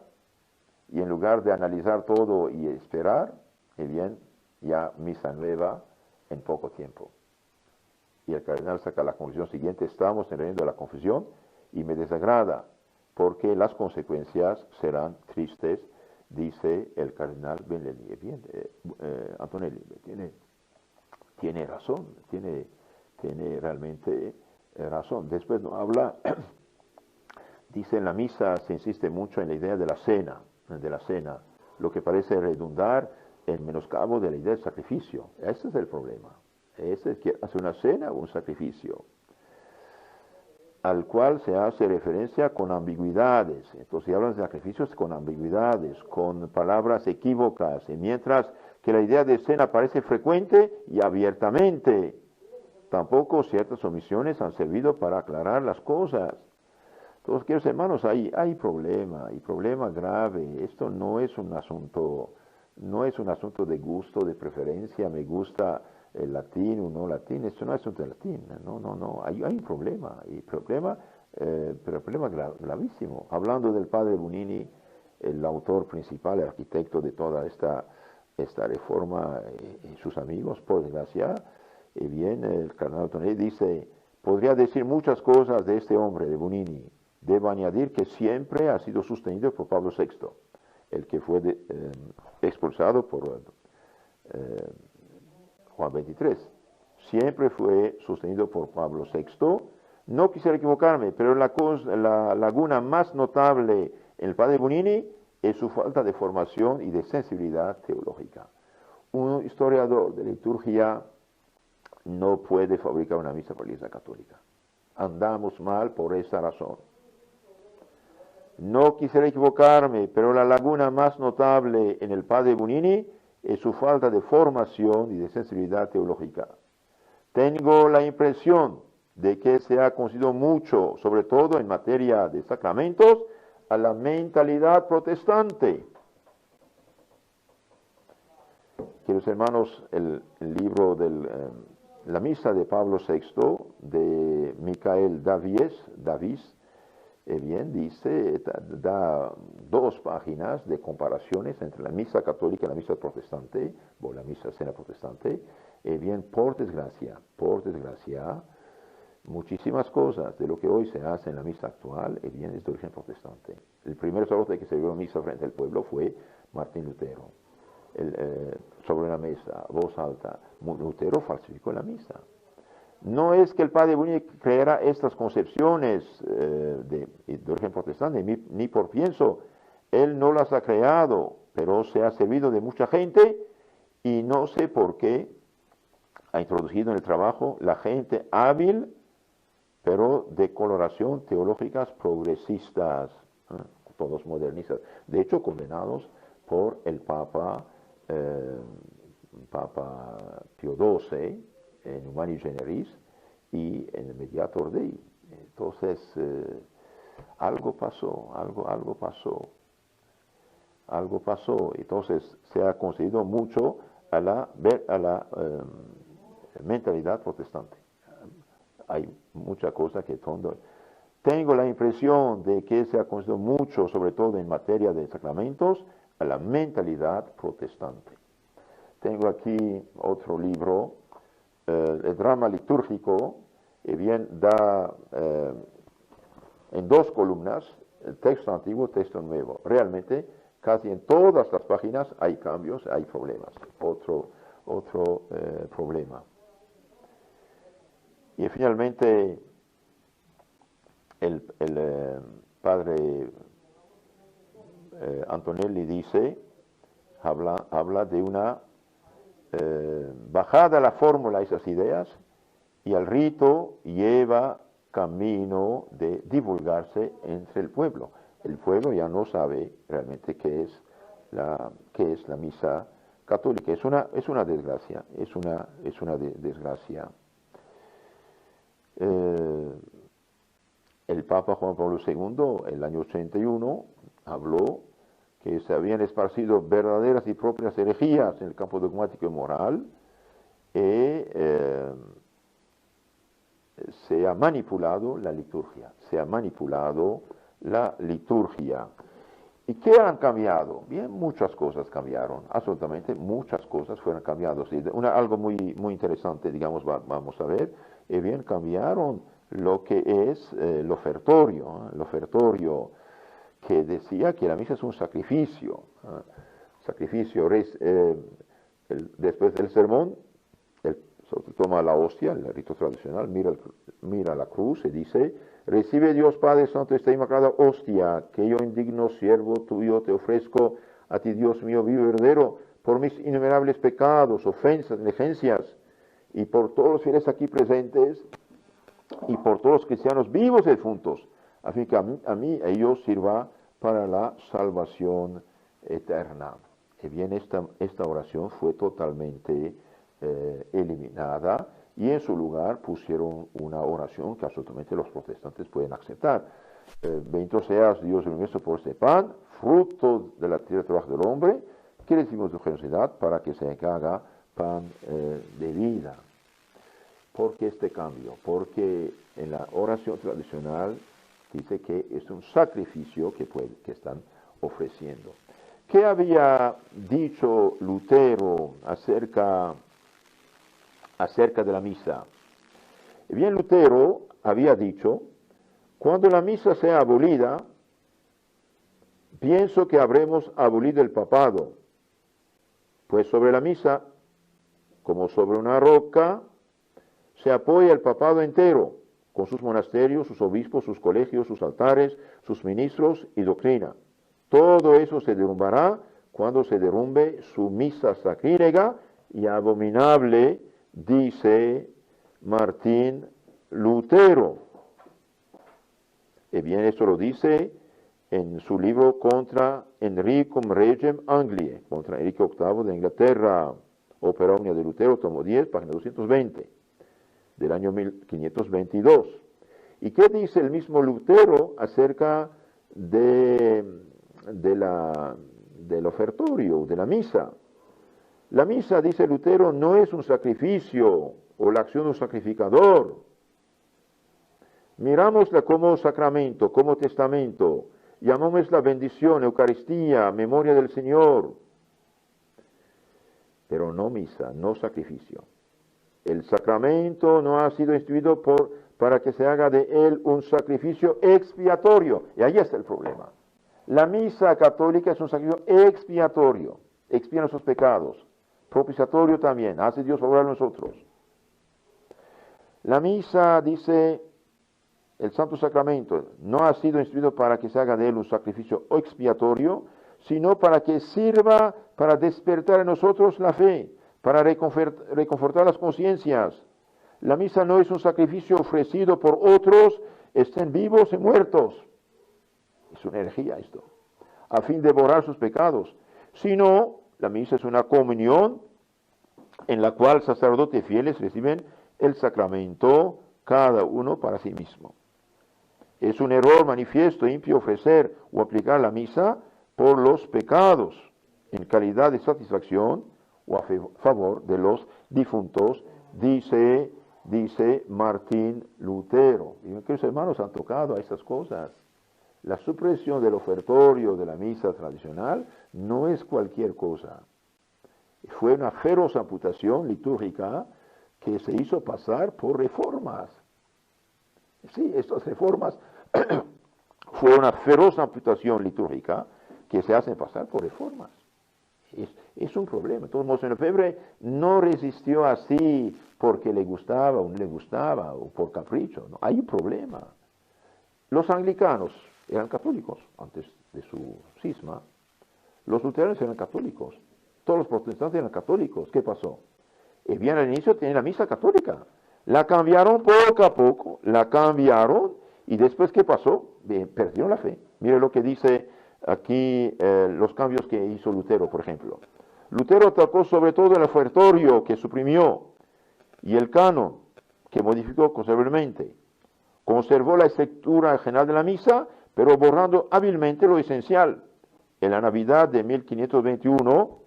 y en lugar de analizar todo y esperar, el bien ya misa nueva en poco tiempo. Y el cardenal saca la conclusión siguiente: estamos en el reino de la confusión y me desagrada porque las consecuencias serán tristes, dice el cardenal Benelli. Bien, Antonelli tiene razón, tiene realmente razón. Después no habla, dice: en la misa se insiste mucho en la idea de la cena, lo que parece redundar en menoscabo de la idea del sacrificio. Ese es el problema. Ese es que hace una cena o un sacrificio, al cual se hace referencia con ambigüedades. Entonces, si hablan de sacrificios con ambigüedades, con palabras equívocas, y mientras que la idea de cena parece frecuente y abiertamente, tampoco ciertas omisiones han servido para aclarar las cosas. Entonces, queridos hermanos, hay problema grave. Esto no es un asunto de gusto, de preferencia, me gusta el latín o no latín. Esto no es asunto de latín, no, hay un problema, problema gravísimo. Hablando del padre Bonini, el autor principal, el arquitecto de toda esta reforma, y sus amigos, por desgracia, y bien, el cardenal Antonelli dice: podría decir muchas cosas de este hombre, de Bonini. Debo añadir que siempre ha sido sostenido por Pablo VI, el que fue expulsado por Juan XXIII. Siempre fue sostenido por Pablo VI. No quisiera equivocarme, pero la laguna más notable en el padre Bonini es su falta de formación y de sensibilidad teológica. Un historiador de liturgia no puede fabricar una misa para la Iglesia Católica. Andamos mal por esa razón. No quisiera equivocarme, pero la laguna más notable en el padre Bonini es su falta de formación y de sensibilidad teológica. Tengo la impresión de que se ha concedido mucho, sobre todo en materia de sacramentos, a la mentalidad protestante. Queridos hermanos, el libro de la misa de Pablo VI, de Michael Davis, bien, dice, da 2 páginas de comparaciones entre la misa católica y la misa protestante, o la misa cena protestante. Bien, por desgracia, Muchísimas cosas de lo que hoy se hace en la misa actual viene de origen protestante. El primer sacerdote que se dio misa frente al pueblo fue Martín Lutero. Sobre la mesa, voz alta, Lutero falsificó la misa. No es que el padre Buni creara estas concepciones de origen protestante, ni por pienso, él no las ha creado, pero se ha servido de mucha gente y no sé por qué ha introducido en el trabajo la gente hábil, pero de coloración teológicas progresistas, todos modernistas, de hecho condenados por el Papa Pío XII en Humani Generis y en el Mediator Dei. Entonces, algo pasó. Entonces, se ha concedido mucho a la mentalidad protestante. Hay muchas cosas que tengo la impresión de que se ha concedido mucho, sobre todo en materia de sacramentos, a la mentalidad protestante. Tengo aquí otro libro, el drama litúrgico, y bien da en dos columnas, el texto antiguo, texto nuevo. Realmente, casi en todas las páginas hay cambios, hay problemas. Otro problema. Y finalmente, el padre Antonelli dice, habla de una bajada a la fórmula de esas ideas y al rito lleva camino de divulgarse entre el pueblo. El pueblo ya no sabe realmente qué es la misa católica. Es una desgracia, es una desgracia. El Papa Juan Pablo II, el año 81, habló que se habían esparcido verdaderas y propias herejías en el campo dogmático y moral, y se ha manipulado la liturgia. ¿Y qué han cambiado? Bien, muchas cosas cambiaron, absolutamente muchas cosas fueron cambiadas. Algo muy interesante, digamos, vamos a ver, bien, cambiaron lo que es el ofertorio, que decía que la misa es un sacrificio. Después del sermón, toma la hostia, el rito tradicional, mira la cruz y dice: recibe Dios Padre Santo esta inmaculada hostia, que yo, indigno siervo tuyo, te ofrezco a ti, Dios mío, vivo y verdadero, por mis innumerables pecados, ofensas, negligencias, y por todos los fieles aquí presentes, y por todos los cristianos vivos y difuntos, a fin que a ellos sirva para la salvación eterna. Y bien, esta oración fue totalmente eliminada, y en su lugar pusieron una oración que absolutamente los protestantes pueden aceptar. Bendito seas, Dios del universo, por este pan, fruto de la tierra trabajo del hombre, que recibimos de generosidad para que se haga pan de vida. ¿Por qué este cambio? Porque en la oración tradicional dice que es un sacrificio que están ofreciendo. ¿Qué había dicho Lutero acerca de la misa? Bien, Lutero había dicho: cuando la misa sea abolida, pienso que habremos abolido el papado, pues sobre la misa, como sobre una roca, se apoya el papado entero, con sus monasterios, sus obispos, sus colegios, sus altares, sus ministros y doctrina. Todo eso se derrumbará cuando se derrumbe su misa sacrílega y abominable, dice Martín Lutero. Y bien, esto lo dice en su libro Contra Henricum Regem Angliae, contra Enrique VIII de Inglaterra, Opera Omnia de Lutero, tomo 10, página 220, del año 1522. ¿Y qué dice el mismo Lutero acerca del ofertorio, de la misa? La misa, dice Lutero, no es un sacrificio o la acción de un sacrificador. Mirámosla como sacramento, como testamento. Llamámosla bendición, Eucaristía, memoria del Señor. Pero no misa, no sacrificio. El sacramento no ha sido instituido para que se haga de él un sacrificio expiatorio. Y ahí está el problema. La misa católica es un sacrificio expiatorio, expía nuestros pecados, propiciatorio también, hace Dios favor a nosotros. La misa, dice el Santo Sacramento, no ha sido instituido para que se haga de él un sacrificio expiatorio, sino para que sirva para despertar en nosotros la fe, para reconfortar las conciencias. La misa no es un sacrificio ofrecido por otros, estén vivos o muertos. Es una herejía esto, a fin de borrar sus pecados. Sino, la misa es una comunión en la cual sacerdotes y fieles reciben el sacramento, cada uno para sí mismo. Es un error manifiesto e impío ofrecer o aplicar la misa por los pecados, en calidad de satisfacción o a favor de los difuntos, dice Martín Lutero. Y mis hermanos han tocado a estas cosas. La supresión del ofertorio de la misa tradicional no es cualquier cosa. Fue una feroz amputación litúrgica que se hizo pasar por reformas. Sí, estas reformas fue una feroz amputación litúrgica que se hacen pasar por reformas. Es un problema. Entonces, Monseñor Lefebvre no resistió así porque le gustaba o no le gustaba o por capricho. No, hay un problema. Los anglicanos eran católicos antes de su cisma. Los luteranos eran católicos. Todos los protestantes eran católicos. ¿Qué pasó? Y bien, al inicio tenían la misa católica. La cambiaron poco a poco, la cambiaron, y después, ¿qué pasó? Bien, perdieron la fe. Mire lo que dice aquí los cambios que hizo Lutero, por ejemplo. Lutero atacó sobre todo el ofertorio que suprimió y el canon que modificó considerablemente. Conservó la estructura general de la misa, pero borrando hábilmente lo esencial. En la Navidad de 1521,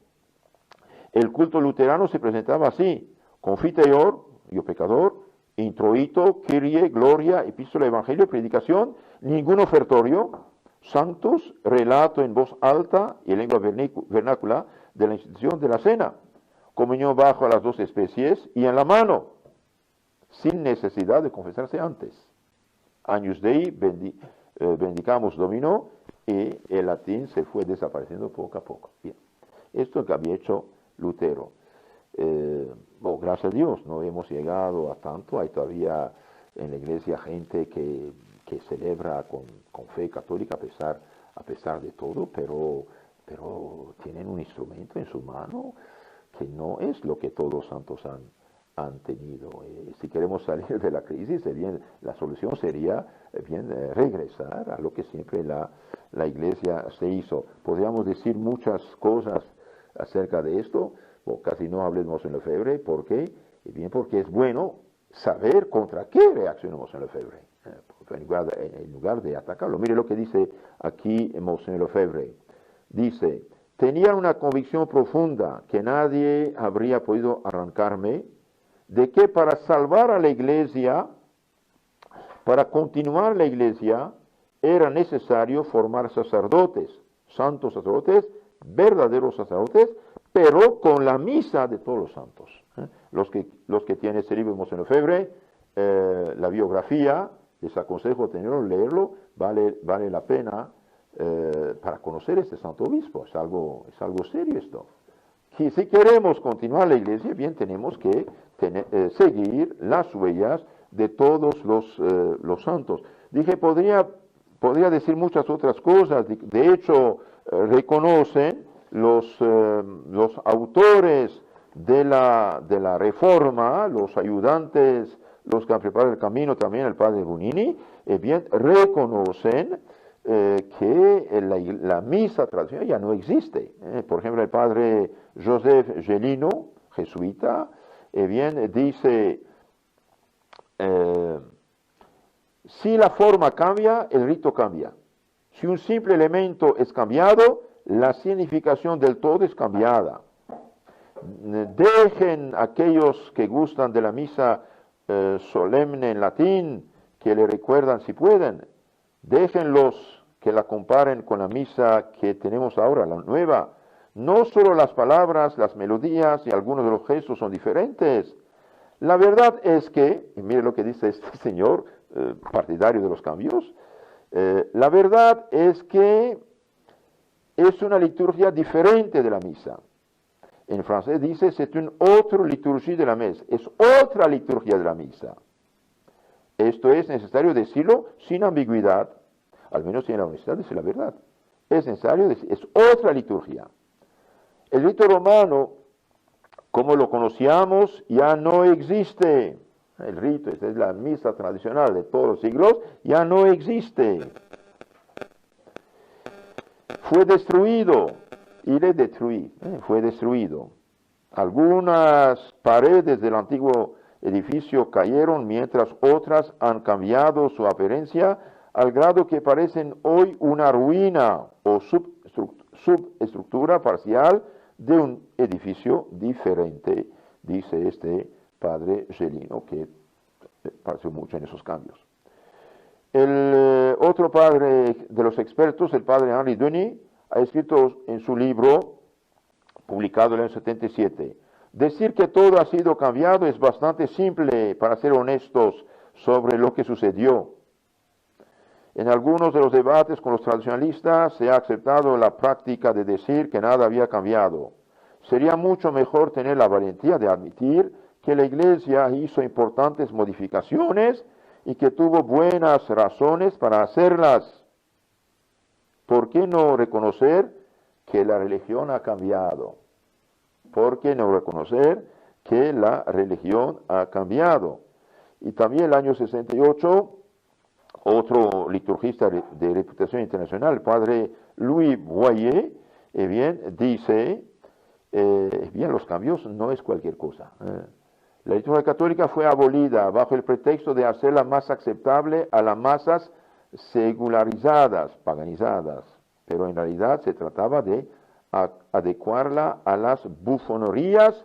el culto luterano se presentaba así: confiteor, yo pecador, introito, Kyrie, gloria, epístola, evangelio, predicación, ningún ofertorio, santos, relato en voz alta y lengua vernácula de la institución de la cena, comunión bajo las dos especies y en la mano, sin necesidad de confesarse antes. Agnus Dei, bendicamus Domino, y el latín se fue desapareciendo poco a poco. Bien, esto es lo que había hecho Lutero. Gracias a Dios no hemos llegado a tanto. Hay todavía en la iglesia gente que celebra con fe católica a pesar de todo, pero tienen un instrumento en su mano que no es lo que todos los santos han tenido. Si queremos salir de la crisis, la solución sería regresar a lo que siempre la iglesia se hizo. Podríamos decir muchas cosas acerca de esto. Casi no hablemos en Lefebvre. ¿Por qué? Bien, porque es bueno saber contra qué reaccionamos en Lefebvre, en lugar de atacarlo. Mire lo que dice aquí Monseñor Lefebvre. Dice: tenía una convicción profunda que nadie habría podido arrancarme, de que para salvar a la iglesia, para continuar la iglesia, era necesario formar sacerdotes, santos sacerdotes, verdaderos sacerdotes, pero con la misa de todos los santos. Los que tienen este libro de Monseñor Lefebvre, la biografía, les aconsejo tenerlo, leerlo, vale la pena para conocer este santo obispo. Es algo serio esto. Y si queremos continuar la iglesia, bien, tenemos que seguir las huellas de todos los santos. Dije, podría decir muchas otras cosas. De hecho, reconocen los autores de la Reforma, los ayudantes, los que han preparado el camino, también el padre Bunini, bien, reconocen que la misa tradicional ya no existe. Por ejemplo, el padre Joseph Gelino, jesuita, bien, dice: si la forma cambia, el rito cambia. Si un simple elemento es cambiado, la significación del todo es cambiada. Dejen aquellos que gustan de la misa solemne en latín, que le recuerdan si pueden, déjenlos que la comparen con la misa que tenemos ahora, la nueva. No solo las palabras, las melodías y algunos de los gestos son diferentes, La verdad es que, y mire lo que dice este señor, partidario de los cambios, la verdad es que es una liturgia diferente de la misa. En francés dice, c'est une autre liturgie de la messe, es otra liturgia de la misa. Esto es necesario decirlo sin ambigüedad, al menos en la universidad es la verdad. Es necesario decir, es otra liturgia. El rito romano, como lo conocíamos, ya no existe. El rito, esta es la misa tradicional de todos los siglos, ya no existe. Fue destruido, il est détruit, fue destruido. Algunas paredes del antiguo edificio cayeron, mientras otras han cambiado su apariencia al grado que parecen hoy una ruina o subestructura parcial de un edificio diferente, dice este padre Gelino, que parece mucho en esos cambios. El otro padre de los expertos, el padre Henri Denis, ha escrito en su libro, publicado en el 77, decir que todo ha sido cambiado es bastante simple para ser honestos sobre lo que sucedió. En algunos de los debates con los tradicionalistas se ha aceptado la práctica de decir que nada había cambiado. Sería mucho mejor tener la valentía de admitir que la Iglesia hizo importantes modificaciones y que tuvo buenas razones para hacerlas. ¿Por qué no reconocer que la religión ha cambiado? ¿Por qué no reconocer que la religión ha cambiado? Y también el año 68, otro liturgista de reputación internacional, el padre Louis Boyer, dice, los cambios no es cualquier cosa. La liturgia católica fue abolida bajo el pretexto de hacerla más aceptable a las masas secularizadas, paganizadas, pero en realidad se trataba de adecuarla a las bufonerías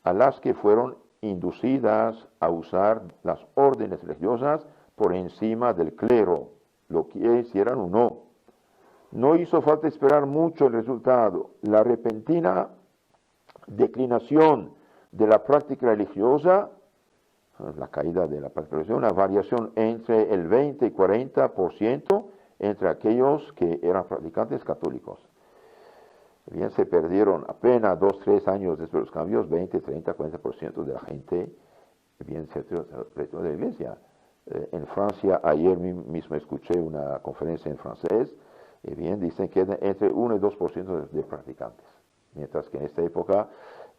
a las que fueron inducidas a usar las órdenes religiosas por encima del clero, lo que hicieran o no. No hizo falta esperar mucho el resultado. La repentina declinación de la práctica religiosa, la caída de la práctica religiosa, una variación entre el 20 y 40% entre aquellos que eran practicantes católicos. Bien, se perdieron apenas 2-3 años después de los cambios, 20, 30, 40% de la gente, bien, se retiró de la iglesia. En Francia, ayer mismo escuché una conferencia en francés, bien, dicen que entre 1 y 2% de practicantes, mientras que en esta época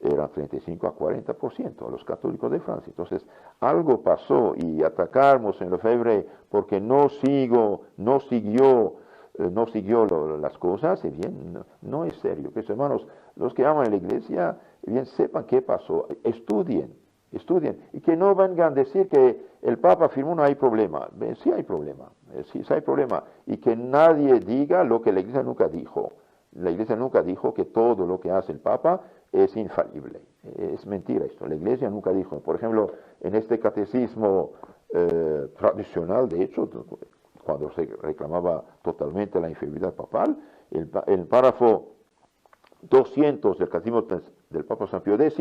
eran 35 a 40% los católicos de Francia. Entonces, algo pasó y atacarnos en Lefebvre porque no siguió las cosas, y bien, no es serio. Que hermanos, los que aman la iglesia, bien, sepan qué pasó, estudien, y que no vengan a decir que el Papa firmó, no hay problema. Bien, sí hay problema, sí hay problema, y que nadie diga lo que la iglesia nunca dijo. La iglesia nunca dijo que todo lo que hace el Papa es infalible. Es mentira esto. La iglesia nunca dijo, por ejemplo, en este catecismo tradicional, de hecho, cuando se reclamaba totalmente la infalibilidad papal, el párrafo 200 del catecismo del Papa San Pío X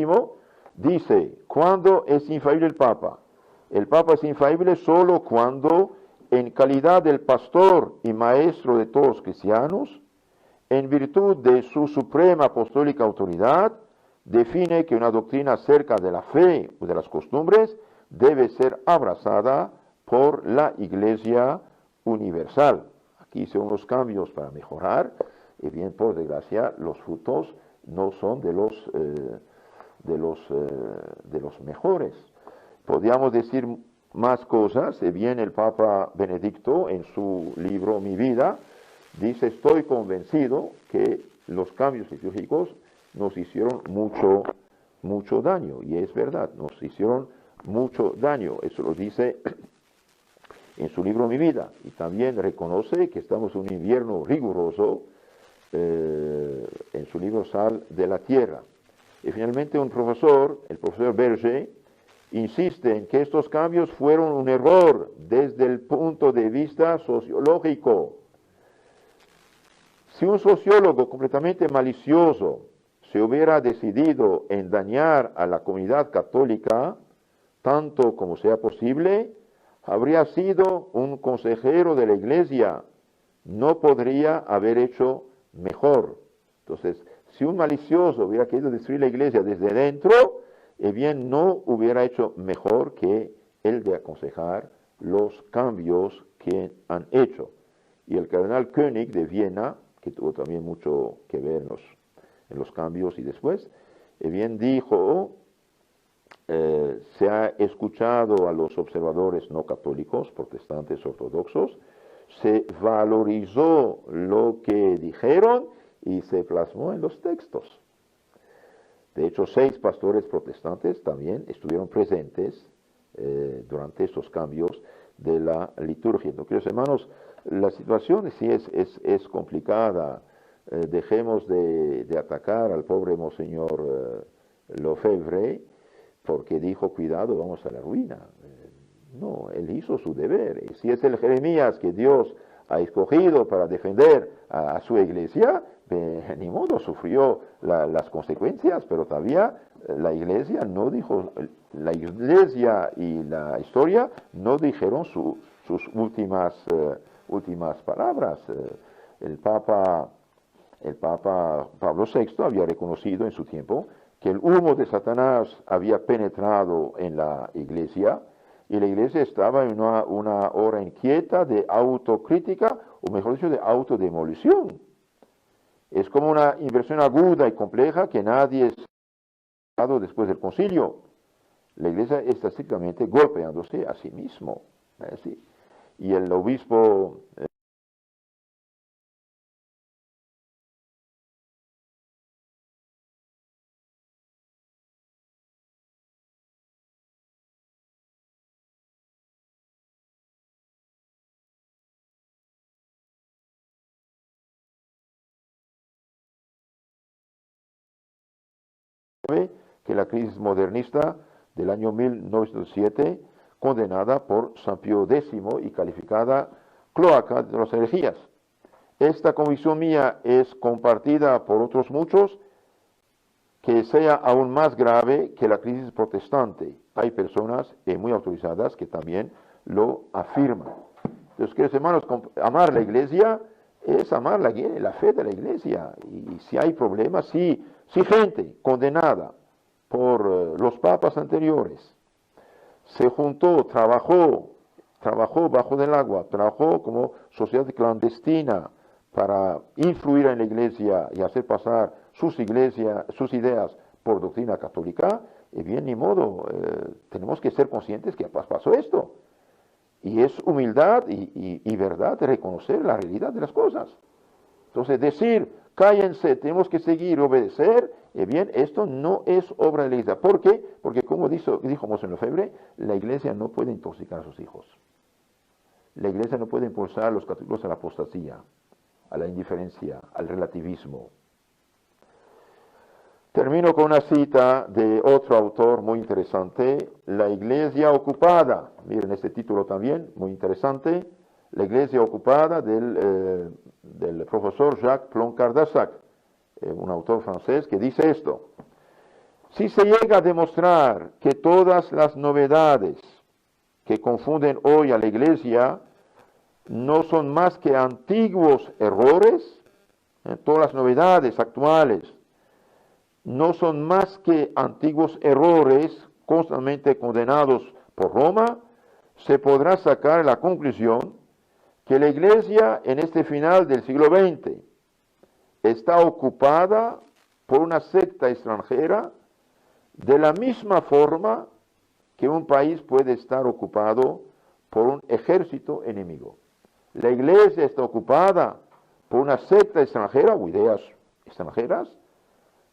dice, ¿cuándo es infalible el Papa? El Papa es infalible solo cuando, en calidad del pastor y maestro de todos los cristianos, en virtud de su suprema apostólica autoridad, define que una doctrina acerca de la fe o de las costumbres debe ser abrazada por la Iglesia universal. Aquí hice unos cambios para mejorar, y bien, por desgracia, los frutos no son de los mejores. Podríamos decir más cosas, y bien, el Papa Benedicto, en su libro Mi Vida, dice, estoy convencido que los cambios litúrgicos nos hicieron mucho daño, y es verdad, nos hicieron mucho daño. Eso lo dice en su libro Mi Vida, y también reconoce que estamos en un invierno riguroso en su libro Sal de la Tierra. Y finalmente el profesor Berger, insiste en que estos cambios fueron un error desde el punto de vista sociológico. Si un sociólogo completamente malicioso se hubiera decidido en dañar a la comunidad católica, tanto como sea posible, habría sido un consejero de la iglesia, no podría haber hecho mejor. Entonces, si un malicioso hubiera querido destruir la iglesia desde dentro, bien, no hubiera hecho mejor que el de aconsejar los cambios que han hecho. Y el cardenal König de Viena, que tuvo también mucho que ver en los cambios y después, bien dijo, se ha escuchado a los observadores no católicos, protestantes, ortodoxos, se valorizó lo que dijeron y se plasmó en los textos. De hecho, 6 pastores protestantes también estuvieron presentes durante estos cambios de la liturgia. No, queridos hermanos, la situación sí es complicada. Dejemos de atacar al pobre Monseñor Lefebvre, porque dijo, cuidado, vamos a la ruina. No, él hizo su deber. Y si es el Jeremías que Dios ha escogido para defender a su iglesia, ni modo, sufrió las consecuencias, pero todavía la iglesia no dijo, la iglesia y la historia no dijeron sus últimas palabras. El Papa Pablo VI había reconocido en su tiempo que el humo de Satanás había penetrado en la iglesia y la iglesia estaba en una hora inquieta de autocrítica, o mejor dicho, de autodemolición. Es como una inversión aguda y compleja que nadie ha dado después del concilio. La iglesia está estrictamente golpeándose a sí mismo. ¿Sí? Y el obispo que la crisis modernista del año 1907, condenada por San Pío X y calificada cloaca de las herejías. Esta convicción mía es compartida por otros muchos, que sea aún más grave que la crisis protestante. Hay personas muy autorizadas que también lo afirman. Entonces, queridos hermanos, amar la iglesia es amar la fe de la iglesia. Y si hay problemas, si gente condenada por los papas anteriores se juntó, trabajó bajo del agua, trabajó como sociedad clandestina para influir en la iglesia y hacer pasar sus ideas por doctrina católica, bien, ni modo, tenemos que ser conscientes que pasó esto. Y es humildad y verdad de reconocer la realidad de las cosas. Entonces, decir, cállense, tenemos que seguir, obedecer, bien, esto no es obra de la iglesia. ¿Por qué? Porque como dijo Monseñor Lefebvre, la iglesia no puede intoxicar a sus hijos. La iglesia no puede impulsar a los católicos a la apostasía, a la indiferencia, al relativismo. Termino con una cita de otro autor muy interesante, La iglesia ocupada. Miren este título también, muy interesante. La iglesia ocupada del profesor Jacques Plon-Cardassac, un autor francés que dice esto. Si se llega a demostrar que todas las novedades que confunden hoy a la iglesia no son más que antiguos errores, todas las novedades actuales no son más que antiguos errores constantemente condenados por Roma, se podrá sacar la conclusión que la iglesia en este final del siglo XX está ocupada por una secta extranjera de la misma forma que un país puede estar ocupado por un ejército enemigo. La iglesia está ocupada por una secta extranjera o ideas extranjeras,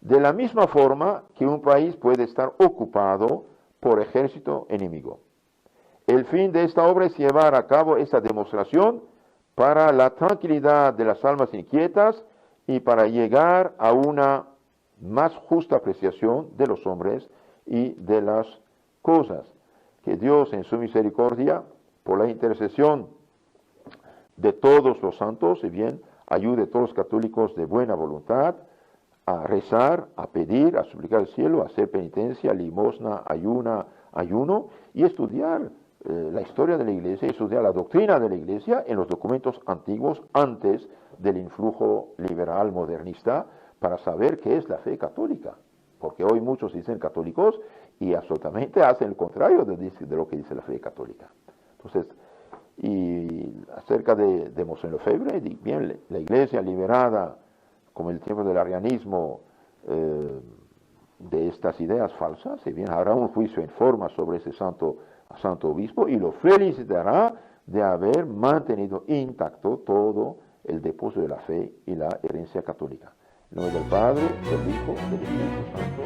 de la misma forma que un país puede estar ocupado por ejército enemigo. El fin de esta obra es llevar a cabo esta demostración para la tranquilidad de las almas inquietas y para llegar a una más justa apreciación de los hombres y de las cosas. Que Dios en su misericordia, por la intercesión de todos los santos, y bien, ayude a todos los católicos de buena voluntad a rezar, a pedir, a suplicar al cielo, a hacer penitencia, limosna, ayuna, ayuno y estudiar la historia de la Iglesia, estudiar la doctrina de la Iglesia en los documentos antiguos antes del influjo liberal modernista para saber qué es la fe católica. Porque hoy muchos dicen católicos y absolutamente hacen el contrario de lo que dice la fe católica. Entonces, y acerca de Monseigneur Lefebvre, bien, la Iglesia liberada, como el tiempo del arianismo, de estas ideas falsas, y bien, habrá un juicio en forma sobre ese santo obispo y lo felicitará de haber mantenido intacto todo el depósito de la fe y la herencia católica. En nombre del Padre, del Hijo, del Espíritu Santo.